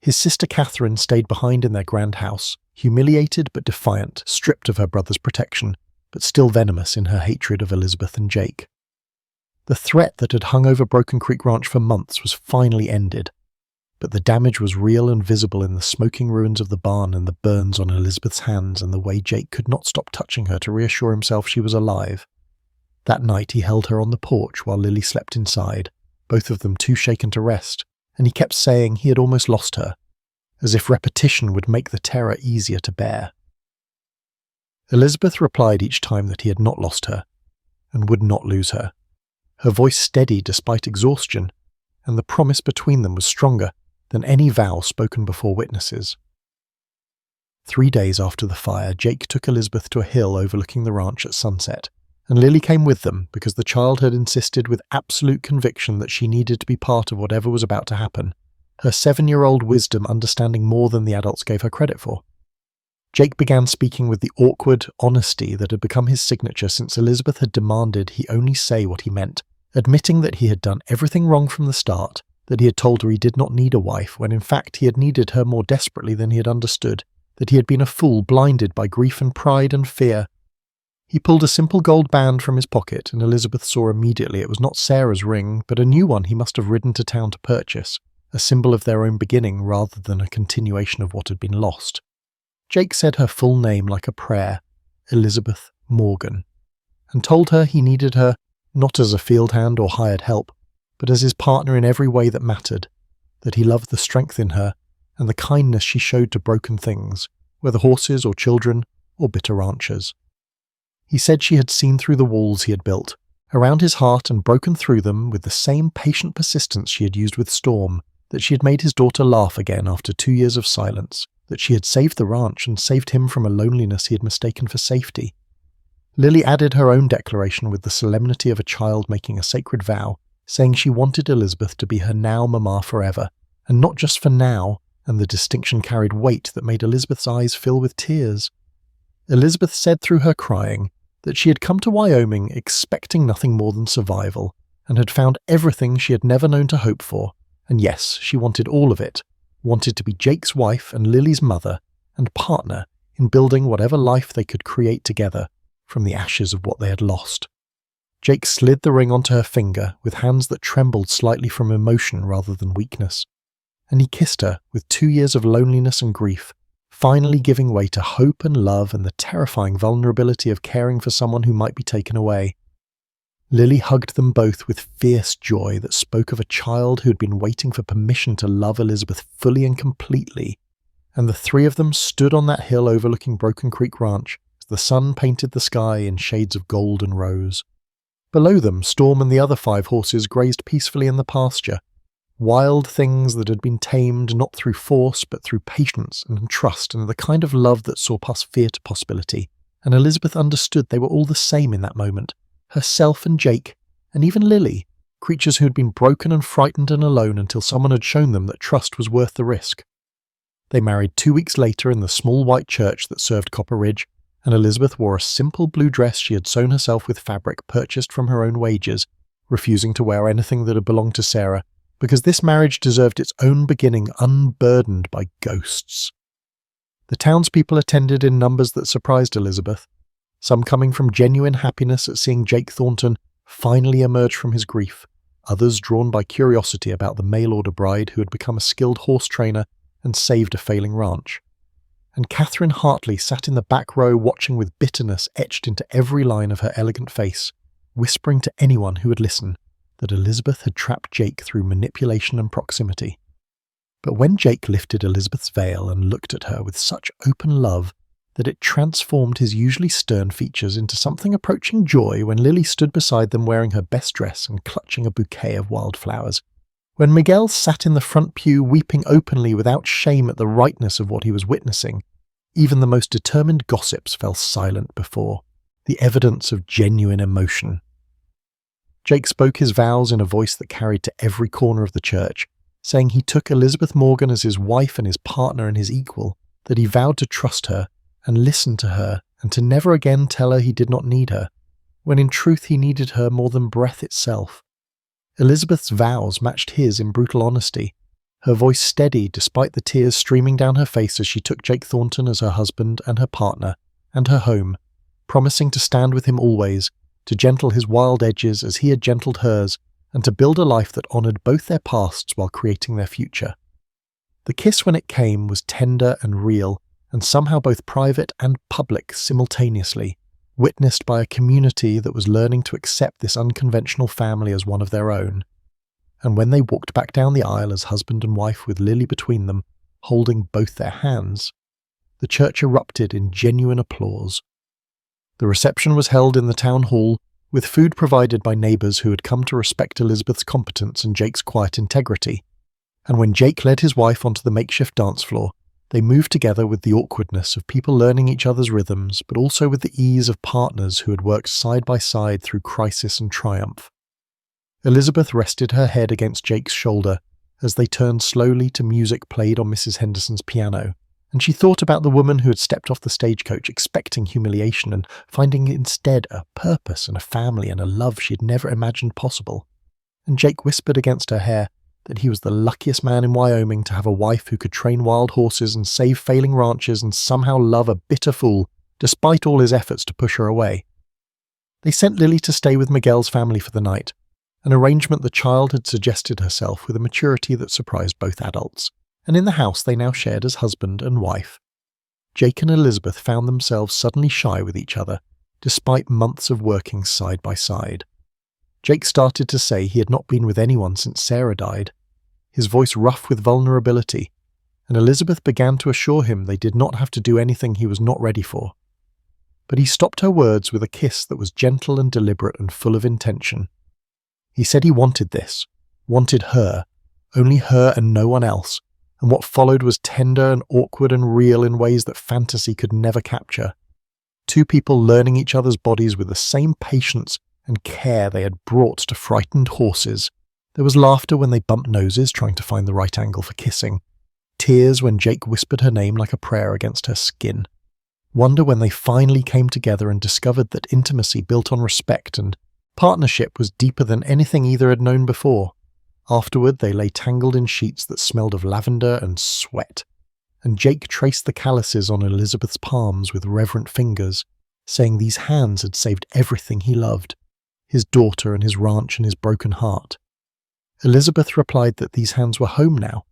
His sister Catherine stayed behind in their grand house, humiliated but defiant, stripped of her brother's protection, but still venomous in her hatred of Elizabeth and Jake. The threat that had hung over Broken Creek Ranch for months was finally ended, but the damage was real and visible in the smoking ruins of the barn and the burns on Elizabeth's hands and the way Jake could not stop touching her to reassure himself she was alive. That night he held her on the porch while Lily slept inside, both of them too shaken to rest, and he kept saying he had almost lost her, as if repetition would make the terror easier to bear. Elizabeth replied each time that he had not lost her, and would not lose her, her voice steady despite exhaustion, and the promise between them was stronger than any vow spoken before witnesses. 3 days after the fire, Jake took Elizabeth to a hill overlooking the ranch at sunset, and Lily came with them because the child had insisted with absolute conviction that she needed to be part of whatever was about to happen, her 7-year-old wisdom understanding more than the adults gave her credit for. Jake began speaking with the awkward honesty that had become his signature since Elizabeth had demanded he only say what he meant, admitting that he had done everything wrong from the start, that he had told her he did not need a wife when in fact he had needed her more desperately than he had understood, that he had been a fool blinded by grief and pride and fear. He pulled a simple gold band from his pocket, and Elizabeth saw immediately it was not Sarah's ring, but a new one he must have ridden to town to purchase, a symbol of their own beginning rather than a continuation of what had been lost. Jake said her full name like a prayer, Elizabeth Morgan, and told her he needed her not as a field hand or hired help, but as his partner in every way that mattered, that he loved the strength in her and the kindness she showed to broken things, whether horses or children or bitter ranchers. He said she had seen through the walls he had built, around his heart, and broken through them with the same patient persistence she had used with Storm, that she had made his daughter laugh again after 2 years of silence, that she had saved the ranch and saved him from a loneliness he had mistaken for safety. Lily added her own declaration with the solemnity of a child making a sacred vow, saying she wanted Elizabeth to be her now mama forever, and not just for now, and the distinction carried weight that made Elizabeth's eyes fill with tears. Elizabeth said through her crying that she had come to Wyoming expecting nothing more than survival, and had found everything she had never known to hope for, and yes, she wanted all of it, wanted to be Jake's wife and Lily's mother, and partner in building whatever life they could create together from the ashes of what they had lost. Jake slid the ring onto her finger with hands that trembled slightly from emotion rather than weakness, and he kissed her with 2 years of loneliness and grief, finally giving way to hope and love and the terrifying vulnerability of caring for someone who might be taken away. Lily hugged them both with fierce joy that spoke of a child who had been waiting for permission to love Elizabeth fully and completely, and the three of them stood on that hill overlooking Broken Creek Ranch as the sun painted the sky in shades of gold and rose. Below them, Storm and the other 5 horses grazed peacefully in the pasture, wild things that had been tamed not through force but through patience and trust and the kind of love that saw past fear to possibility, and Elizabeth understood they were all the same in that moment, herself and Jake, and even Lily, creatures who had been broken and frightened and alone until someone had shown them that trust was worth the risk. They married 2 weeks later in the small white church that served Copper Ridge, and Elizabeth wore a simple blue dress she had sewn herself with fabric purchased from her own wages, refusing to wear anything that had belonged to Sarah, because this marriage deserved its own beginning unburdened by ghosts. The townspeople attended in numbers that surprised Elizabeth, some coming from genuine happiness at seeing Jake Thornton finally emerge from his grief, others drawn by curiosity about the mail-order bride who had become a skilled horse trainer and saved a failing ranch. And Catherine Hartley sat in the back row watching with bitterness etched into every line of her elegant face, whispering to anyone who would listen that Elizabeth had trapped Jake through manipulation and proximity. But when Jake lifted Elizabeth's veil and looked at her with such open love that it transformed his usually stern features into something approaching joy when Lily stood beside them wearing her best dress and clutching a bouquet of wildflowers, when Miguel sat in the front pew weeping openly without shame at the rightness of what he was witnessing, even the most determined gossips fell silent before the evidence of genuine emotion. Jake spoke his vows in a voice that carried to every corner of the church, saying he took Elizabeth Morgan as his wife and his partner and his equal, that he vowed to trust her and listen to her and to never again tell her he did not need her, when in truth he needed her more than breath itself. Elizabeth's vows matched his in brutal honesty, her voice steady despite the tears streaming down her face as she took Jake Thornton as her husband and her partner, and her home, promising to stand with him always, to gentle his wild edges as he had gentled hers, and to build a life that honoured both their pasts while creating their future. The kiss when it came was tender and real, and somehow both private and public simultaneously, witnessed by a community that was learning to accept this unconventional family as one of their own. And when they walked back down the aisle as husband and wife with Lily between them, holding both their hands, the church erupted in genuine applause. The reception was held in the town hall, with food provided by neighbours who had come to respect Elizabeth's competence and Jake's quiet integrity. And when Jake led his wife onto the makeshift dance floor, they moved together with the awkwardness of people learning each other's rhythms, but also with the ease of partners who had worked side by side through crisis and triumph. Elizabeth rested her head against Jake's shoulder as they turned slowly to music played on Mrs. Henderson's piano, and she thought about the woman who had stepped off the stagecoach expecting humiliation and finding instead a purpose and a family and a love she had never imagined possible. And Jake whispered against her hair, that he was the luckiest man in Wyoming to have a wife who could train wild horses and save failing ranches and somehow love a bitter fool, despite all his efforts to push her away. They sent Lily to stay with Miguel's family for the night, an arrangement the child had suggested herself with a maturity that surprised both adults, and in the house they now shared as husband and wife. Jake and Elizabeth found themselves suddenly shy with each other, despite months of working side by side. Jake started to say he had not been with anyone since Sarah died, his voice rough with vulnerability, and Elizabeth began to assure him they did not have to do anything he was not ready for. But he stopped her words with a kiss that was gentle and deliberate and full of intention. He said he wanted this, wanted her, only her and no one else, and what followed was tender and awkward and real in ways that fantasy could never capture. Two people learning each other's bodies with the same patience and care they had brought to frightened horses. There was laughter when they bumped noses trying to find the right angle for kissing, tears when Jake whispered her name like a prayer against her skin, wonder when they finally came together and discovered that intimacy built on respect and partnership was deeper than anything either had known before. Afterward, they lay tangled in sheets that smelled of lavender and sweat, and Jake traced the calluses on Elizabeth's palms with reverent fingers, saying these hands had saved everything he loved, his daughter and his ranch and his broken heart. Elizabeth replied that these hands were home now,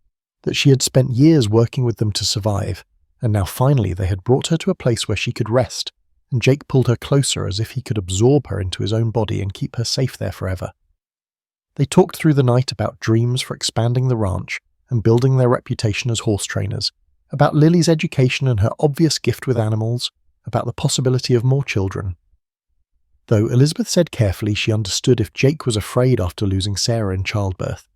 that she had spent years working with them to survive, and now finally they had brought her to a place where she could rest, and Jake pulled her closer as if he could absorb her into his own body and keep her safe there forever. They talked through the night about dreams for expanding the ranch and building their reputation as horse trainers, about Lily's education and her obvious gift with animals, about the possibility of more children. Though Elizabeth said carefully she understood if Jake was afraid after losing Sarah in childbirth.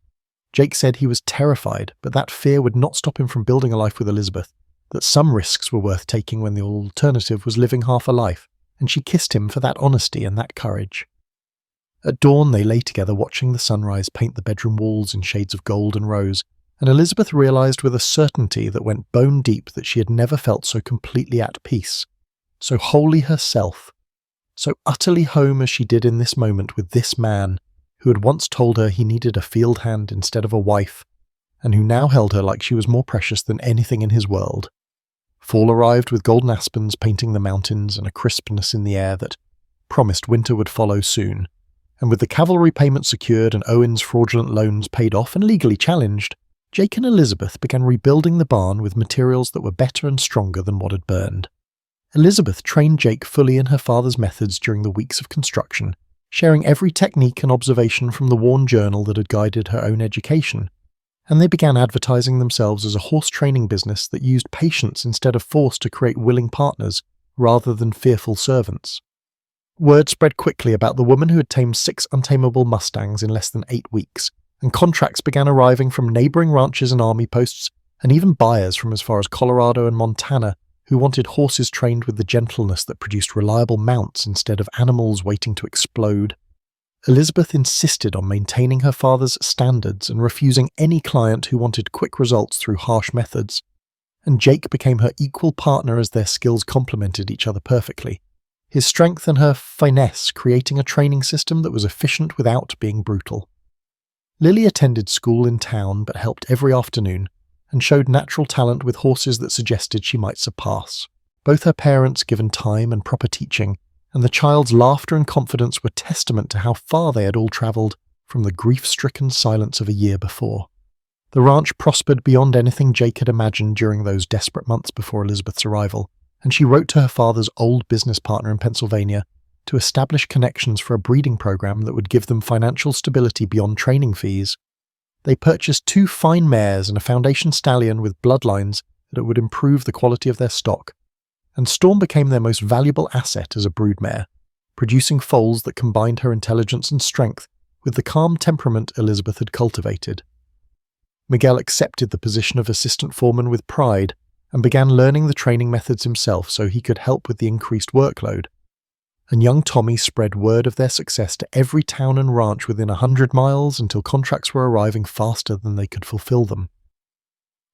Jake said he was terrified, but that fear would not stop him from building a life with Elizabeth, that some risks were worth taking when the alternative was living half a life, and she kissed him for that honesty and that courage. At dawn they lay together watching the sunrise paint the bedroom walls in shades of gold and rose, and Elizabeth realized with a certainty that went bone deep that she had never felt so completely at peace, so wholly herself, so utterly home as she did in this moment with this man who had once told her he needed a field hand instead of a wife, and who now held her like she was more precious than anything in his world. Fall arrived with golden aspens painting the mountains and a crispness in the air that promised winter would follow soon, and with the cavalry payment secured and Owen's fraudulent loans paid off and legally challenged, Jake and Elizabeth began rebuilding the barn with materials that were better and stronger than what had burned. Elizabeth trained Jake fully in her father's methods during the weeks of construction, sharing every technique and observation from the worn journal that had guided her own education, and they began advertising themselves as a horse training business that used patience instead of force to create willing partners rather than fearful servants. Word spread quickly about the woman who had tamed 6 untamable mustangs in less than 8 weeks, and contracts began arriving from neighbouring ranches and army posts, and even buyers from as far as Colorado and Montana who wanted horses trained with the gentleness that produced reliable mounts instead of animals waiting to explode. Elizabeth insisted on maintaining her father's standards and refusing any client who wanted quick results through harsh methods, and Jake became her equal partner as their skills complemented each other perfectly, his strength and her finesse creating a training system that was efficient without being brutal. Lily attended school in town but helped every afternoon, and showed natural talent with horses that suggested she might surpass. Both her parents given time and proper teaching, and the child's laughter and confidence were testament to how far they had all travelled from the grief-stricken silence of a year before. The ranch prospered beyond anything Jake had imagined during those desperate months before Elizabeth's arrival, and she wrote to her father's old business partner in Pennsylvania to establish connections for a breeding program that would give them financial stability beyond training fees. They purchased 2 fine mares and a foundation stallion with bloodlines that would improve the quality of their stock, and Storm became their most valuable asset as a broodmare, producing foals that combined her intelligence and strength with the calm temperament Elizabeth had cultivated. Miguel accepted the position of assistant foreman with pride and began learning the training methods himself so he could help with the increased workload. And young Tommy spread word of their success to every town and ranch within 100 miles until contracts were arriving faster than they could fulfill them.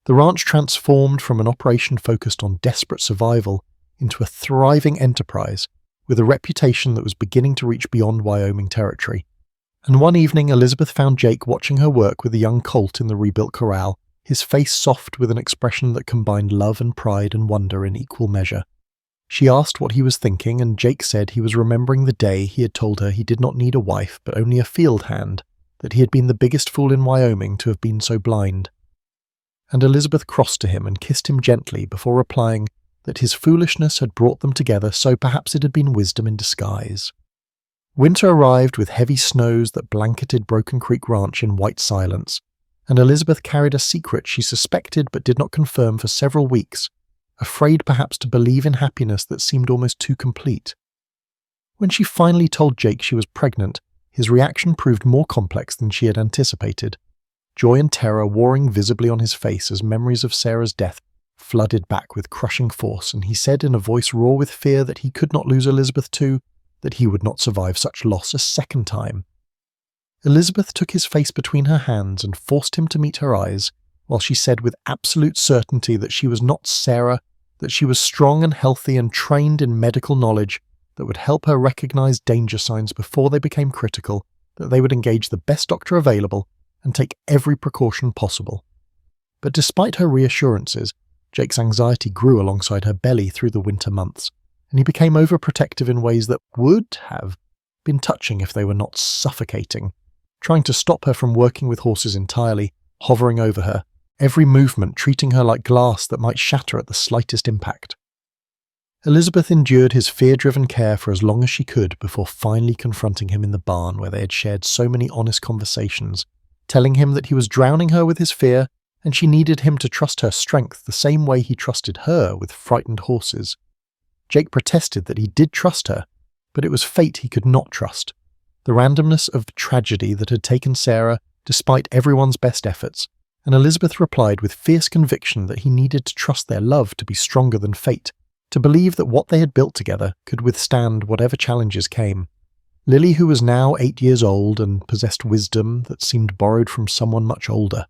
The ranch transformed from an operation focused on desperate survival into a thriving enterprise with a reputation that was beginning to reach beyond Wyoming Territory, And one evening Elizabeth found Jake watching her work with a young colt in the rebuilt corral, his face soft with an expression that combined love and pride and wonder in equal measure. She asked what he was thinking, and Jake said he was remembering the day he had told her he did not need a wife but only a field hand, that he had been the biggest fool in Wyoming to have been so blind. And Elizabeth crossed to him and kissed him gently before replying that his foolishness had brought them together, so perhaps it had been wisdom in disguise. Winter arrived with heavy snows that blanketed Broken Creek Ranch in white silence, and Elizabeth carried a secret she suspected but did not confirm for several weeks, afraid perhaps to believe in happiness that seemed almost too complete. When she finally told Jake she was pregnant, his reaction proved more complex than she had anticipated. Joy and terror warring visibly on his face as memories of Sarah's death flooded back with crushing force, and he said in a voice raw with fear that he could not lose Elizabeth too, that he would not survive such loss a second time. Elizabeth took his face between her hands and forced him to meet her eyes, while she said with absolute certainty that she was not Sarah, that she was strong and healthy and trained in medical knowledge that would help her recognize danger signs before they became critical, that they would engage the best doctor available and take every precaution possible. But despite her reassurances, Jake's anxiety grew alongside her belly through the winter months, and he became overprotective in ways that would have been touching if they were not suffocating, trying to stop her from working with horses entirely, hovering over her, every movement treating her like glass that might shatter at the slightest impact. Elizabeth endured his fear-driven care for as long as she could before finally confronting him in the barn where they had shared so many honest conversations, telling him that he was drowning her with his fear and she needed him to trust her strength the same way he trusted her with frightened horses. Jake protested that he did trust her, but it was fate he could not trust. The randomness of the tragedy that had taken Sarah, despite everyone's best efforts, and Elizabeth replied with fierce conviction that he needed to trust their love to be stronger than fate, to believe that what they had built together could withstand whatever challenges came. Lily, who was now 8 years old and possessed wisdom that seemed borrowed from someone much older,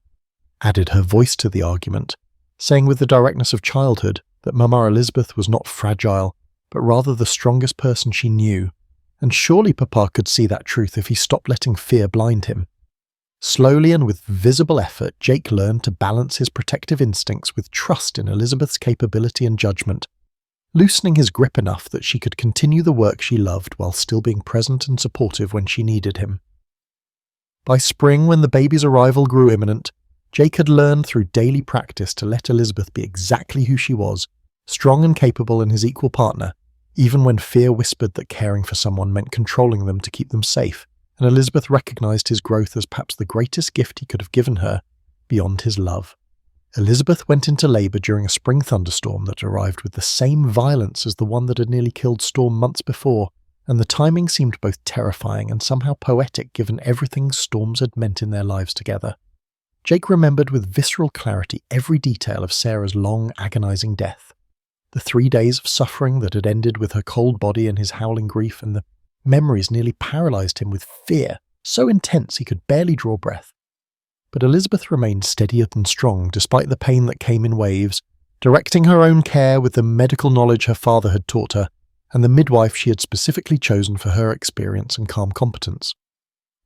added her voice to the argument, saying with the directness of childhood that Mama Elizabeth was not fragile, but rather the strongest person she knew, and surely Papa could see that truth if he stopped letting fear blind him. Slowly and with visible effort, Jake learned to balance his protective instincts with trust in Elizabeth's capability and judgment, loosening his grip enough that she could continue the work she loved while still being present and supportive when she needed him. By spring, when the baby's arrival grew imminent, Jake had learned through daily practice to let Elizabeth be exactly who she was, strong and capable in his equal partner, even when fear whispered that caring for someone meant controlling them to keep them safe, and Elizabeth recognized his growth as perhaps the greatest gift he could have given her, beyond his love. Elizabeth went into labor during a spring thunderstorm that arrived with the same violence as the one that had nearly killed Storm months before, and the timing seemed both terrifying and somehow poetic given everything storms had meant in their lives together. Jake remembered with visceral clarity every detail of Sarah's long, agonizing death. The 3 days of suffering that had ended with her cold body and his howling grief, and the memories nearly paralyzed him with fear, so intense he could barely draw breath. But Elizabeth remained steady and strong despite the pain that came in waves, directing her own care with the medical knowledge her father had taught her, and the midwife she had specifically chosen for her experience and calm competence.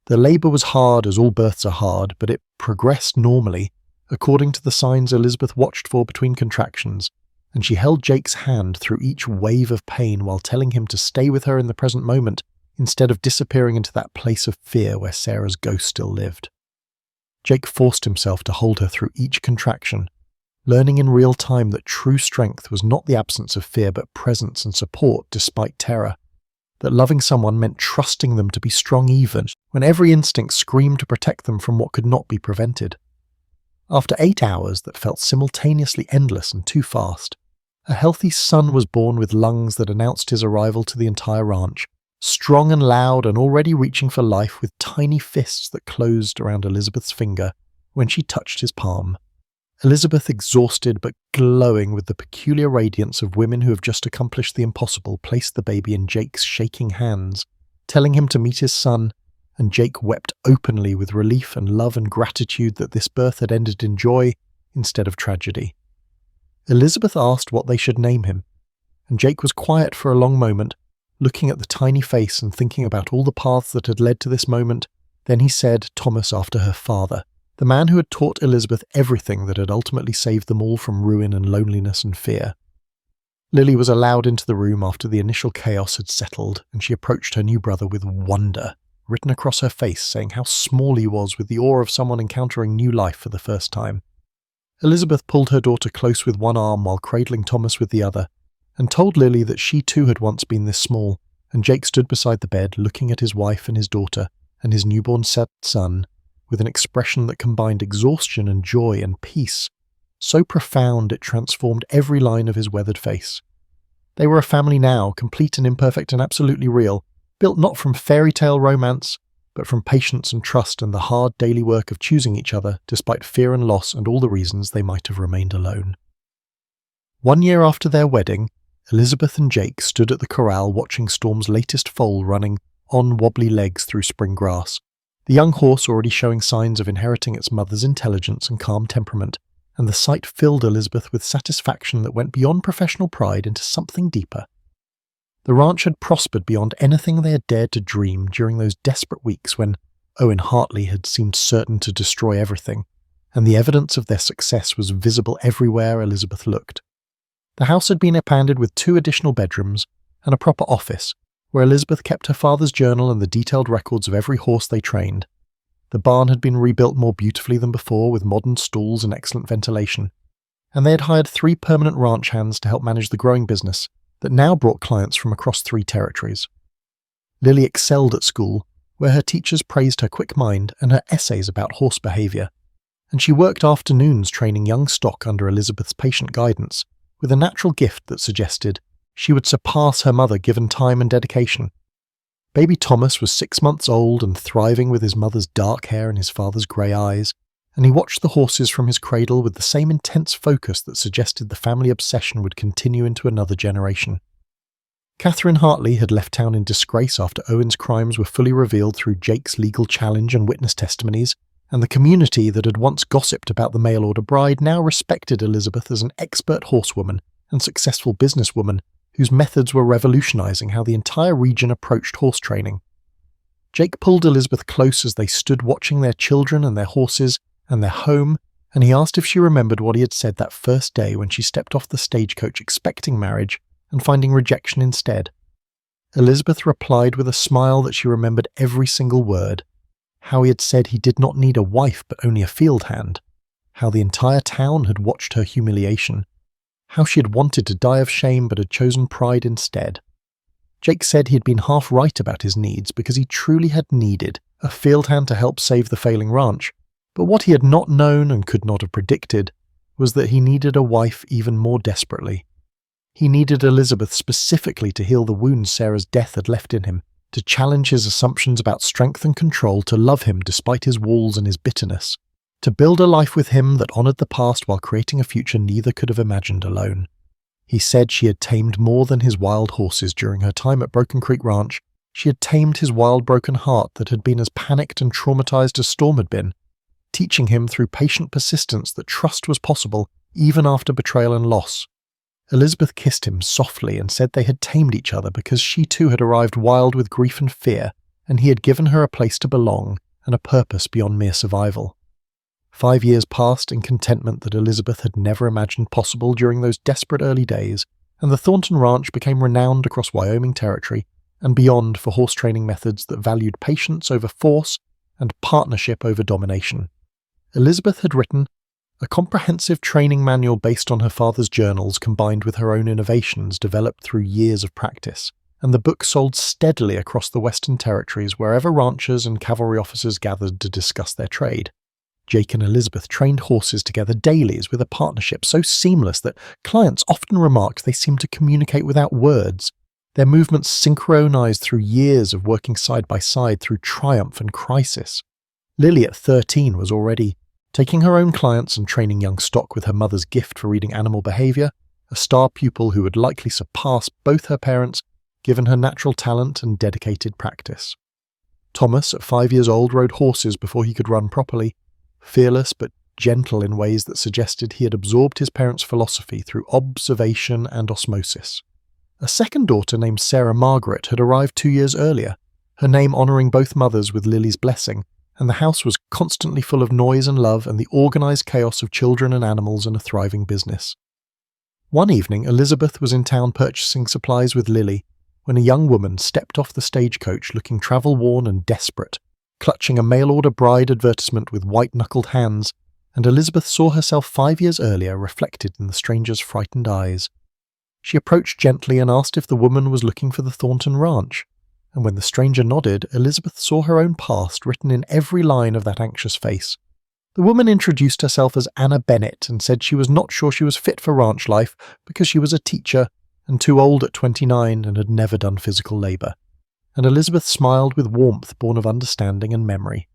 The labor was hard, as all births are hard, but it progressed normally, according to the signs Elizabeth watched for between contractions, and she held Jake's hand through each wave of pain while telling him to stay with her in the present moment instead of disappearing into that place of fear where Sarah's ghost still lived. Jake forced himself to hold her through each contraction, learning in real time that true strength was not the absence of fear but presence and support despite terror, that loving someone meant trusting them to be strong even when every instinct screamed to protect them from what could not be prevented. After 8 hours that felt simultaneously endless and too fast, a healthy son was born with lungs that announced his arrival to the entire ranch, strong and loud and already reaching for life with tiny fists that closed around Elizabeth's finger when she touched his palm. Elizabeth, exhausted but glowing with the peculiar radiance of women who have just accomplished the impossible, placed the baby in Jake's shaking hands, telling him to meet his son, and Jake wept openly with relief and love and gratitude that this birth had ended in joy instead of tragedy. Elizabeth asked what they should name him, and Jake was quiet for a long moment, looking at the tiny face and thinking about all the paths that had led to this moment, Then he said Thomas after her father, the man who had taught Elizabeth everything that had ultimately saved them all from ruin and loneliness and fear. Lily was allowed into the room after the initial chaos had settled, and she approached her new brother with wonder written across her face, saying how small he was with the awe of someone encountering new life for the first time. Elizabeth pulled her daughter close with one arm while cradling Thomas with the other, and told Lily that she too had once been this small, and Jake stood beside the bed looking at his wife and his daughter and his newborn son with an expression that combined exhaustion and joy and peace, so profound it transformed every line of his weathered face. They were a family now, complete and imperfect and absolutely real, built not from fairy tale romance, but from patience and trust and the hard daily work of choosing each other despite fear and loss and all the reasons they might have remained alone. 1 year after their wedding, Elizabeth and Jake stood at the corral watching Storm's latest foal running on wobbly legs through spring grass, the young horse already showing signs of inheriting its mother's intelligence and calm temperament, and the sight filled Elizabeth with satisfaction that went beyond professional pride into something deeper. The ranch had prospered beyond anything they had dared to dream during those desperate weeks when Owen Hartley had seemed certain to destroy everything, and the evidence of their success was visible everywhere Elizabeth looked. The house had been expanded with 2 additional bedrooms and a proper office, where Elizabeth kept her father's journal and the detailed records of every horse they trained. The barn had been rebuilt more beautifully than before with modern stalls and excellent ventilation, and they had hired 3 permanent ranch hands to help manage the growing business that now brought clients from across 3 territories. Lily excelled at school, where her teachers praised her quick mind and her essays about horse behaviour, and she worked afternoons training young stock under Elizabeth's patient guidance, with a natural gift that suggested she would surpass her mother given time and dedication. Baby Thomas was 6 months old and thriving with his mother's dark hair and his father's grey eyes, and he watched the horses from his cradle with the same intense focus that suggested the family obsession would continue into another generation. Catherine Hartley had left town in disgrace after Owen's crimes were fully revealed through Jake's legal challenge and witness testimonies, and the community that had once gossiped about the mail-order bride now respected Elizabeth as an expert horsewoman and successful businesswoman whose methods were revolutionizing how the entire region approached horse training. Jake pulled Elizabeth close as they stood watching their children and their horses and their home, and he asked if she remembered what he had said that first day when she stepped off the stagecoach expecting marriage and finding rejection instead. Elizabeth replied with a smile that she remembered every single word, how he had said he did not need a wife but only a field hand, how the entire town had watched her humiliation, how she had wanted to die of shame but had chosen pride instead. Jake said he had been half right about his needs because he truly had needed a field hand to help save the failing ranch, but what he had not known and could not have predicted was that he needed a wife even more desperately. He needed Elizabeth specifically to heal the wounds Sarah's death had left in him, to challenge his assumptions about strength and control, to love him despite his walls and his bitterness, to build a life with him that honoured the past while creating a future neither could have imagined alone. He said she had tamed more than his wild horses during her time at Broken Creek Ranch. She had tamed his wild broken heart that had been as panicked and traumatized as Storm had been, teaching him through patient persistence that trust was possible even after betrayal and loss. Elizabeth kissed him softly and said they had tamed each other because she too had arrived wild with grief and fear, and he had given her a place to belong and a purpose beyond mere survival. 5 years passed in contentment that Elizabeth had never imagined possible during those desperate early days, and the Thornton Ranch became renowned across Wyoming Territory and beyond for horse training methods that valued patience over force and partnership over domination. Elizabeth had written a comprehensive training manual based on her father's journals combined with her own innovations developed through years of practice, and the book sold steadily across the Western Territories wherever ranchers and cavalry officers gathered to discuss their trade. Jake and Elizabeth trained horses together daily as with a partnership so seamless that clients often remarked they seemed to communicate without words, their movements synchronized through years of working side by side through triumph and crisis. Lily at 13 was already taking her own clients and training young stock with her mother's gift for reading animal behaviour, a star pupil who would likely surpass both her parents given her natural talent and dedicated practice. Thomas, at 5 years old, rode horses before he could run properly, fearless but gentle in ways that suggested he had absorbed his parents' philosophy through observation and osmosis. A second daughter named Sarah Margaret had arrived 2 years earlier, her name honouring both mothers with Lily's blessing, and the house was constantly full of noise and love and the organised chaos of children and animals and a thriving business. One evening, Elizabeth was in town purchasing supplies with Lily when a young woman stepped off the stagecoach looking travel-worn and desperate, clutching a mail-order bride advertisement with white-knuckled hands, and Elizabeth saw herself 5 years earlier reflected in the stranger's frightened eyes. She approached gently and asked if the woman was looking for the Thornton ranch, and when the stranger nodded, Elizabeth saw her own past written in every line of that anxious face. The woman introduced herself as Anna Bennett and said she was not sure she was fit for ranch life because she was a teacher and too old at 29 and had never done physical labour. And Elizabeth smiled with warmth born of understanding and memory.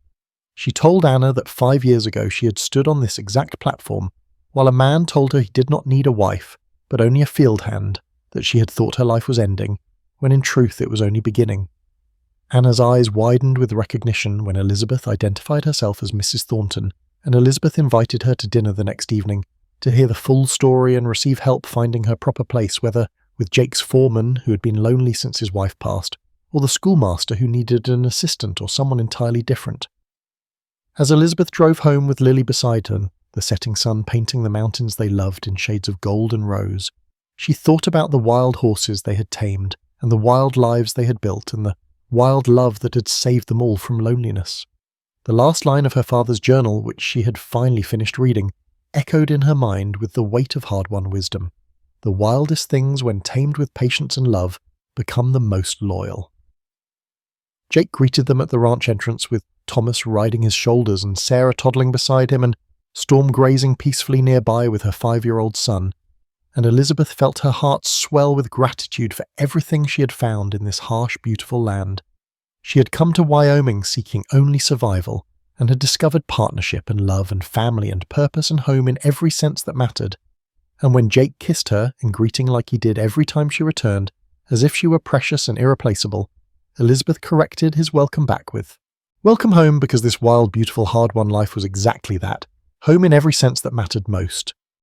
She told Anna that 5 years ago she had stood on this exact platform, while a man told her he did not need a wife, but only a field hand, that she had thought her life was ending, when in truth it was only beginning. Anna's eyes widened with recognition when Elizabeth identified herself as Mrs. Thornton, and Elizabeth invited her to dinner the next evening, to hear the full story and receive help finding her proper place, whether with Jake's foreman, who had been lonely since his wife passed, or the schoolmaster who needed an assistant or someone entirely different. As Elizabeth drove home with Lily beside her, the setting sun painting the mountains they loved in shades of gold and rose, she thought about the wild horses they had tamed, and the wild lives they had built, and the wild love that had saved them all from loneliness. The last line of her father's journal, which she had finally finished reading, echoed in her mind with the weight of hard-won wisdom. The wildest things, when tamed with patience and love, become the most loyal. Jake greeted them at the ranch entrance with Thomas riding his shoulders and Sarah toddling beside him and Storm grazing peacefully nearby with her 5-year-old son, and Elizabeth felt her heart swell with gratitude for everything she had found in this harsh, beautiful land. She had come to Wyoming seeking only survival, and had discovered partnership and love and family and purpose and home in every sense that mattered. And when Jake kissed her, in greeting like he did every time she returned, as if she were precious and irreplaceable, Elizabeth corrected his welcome back with, "Welcome home, because this wild, beautiful, hard-won life was exactly that. Home in every sense that mattered most.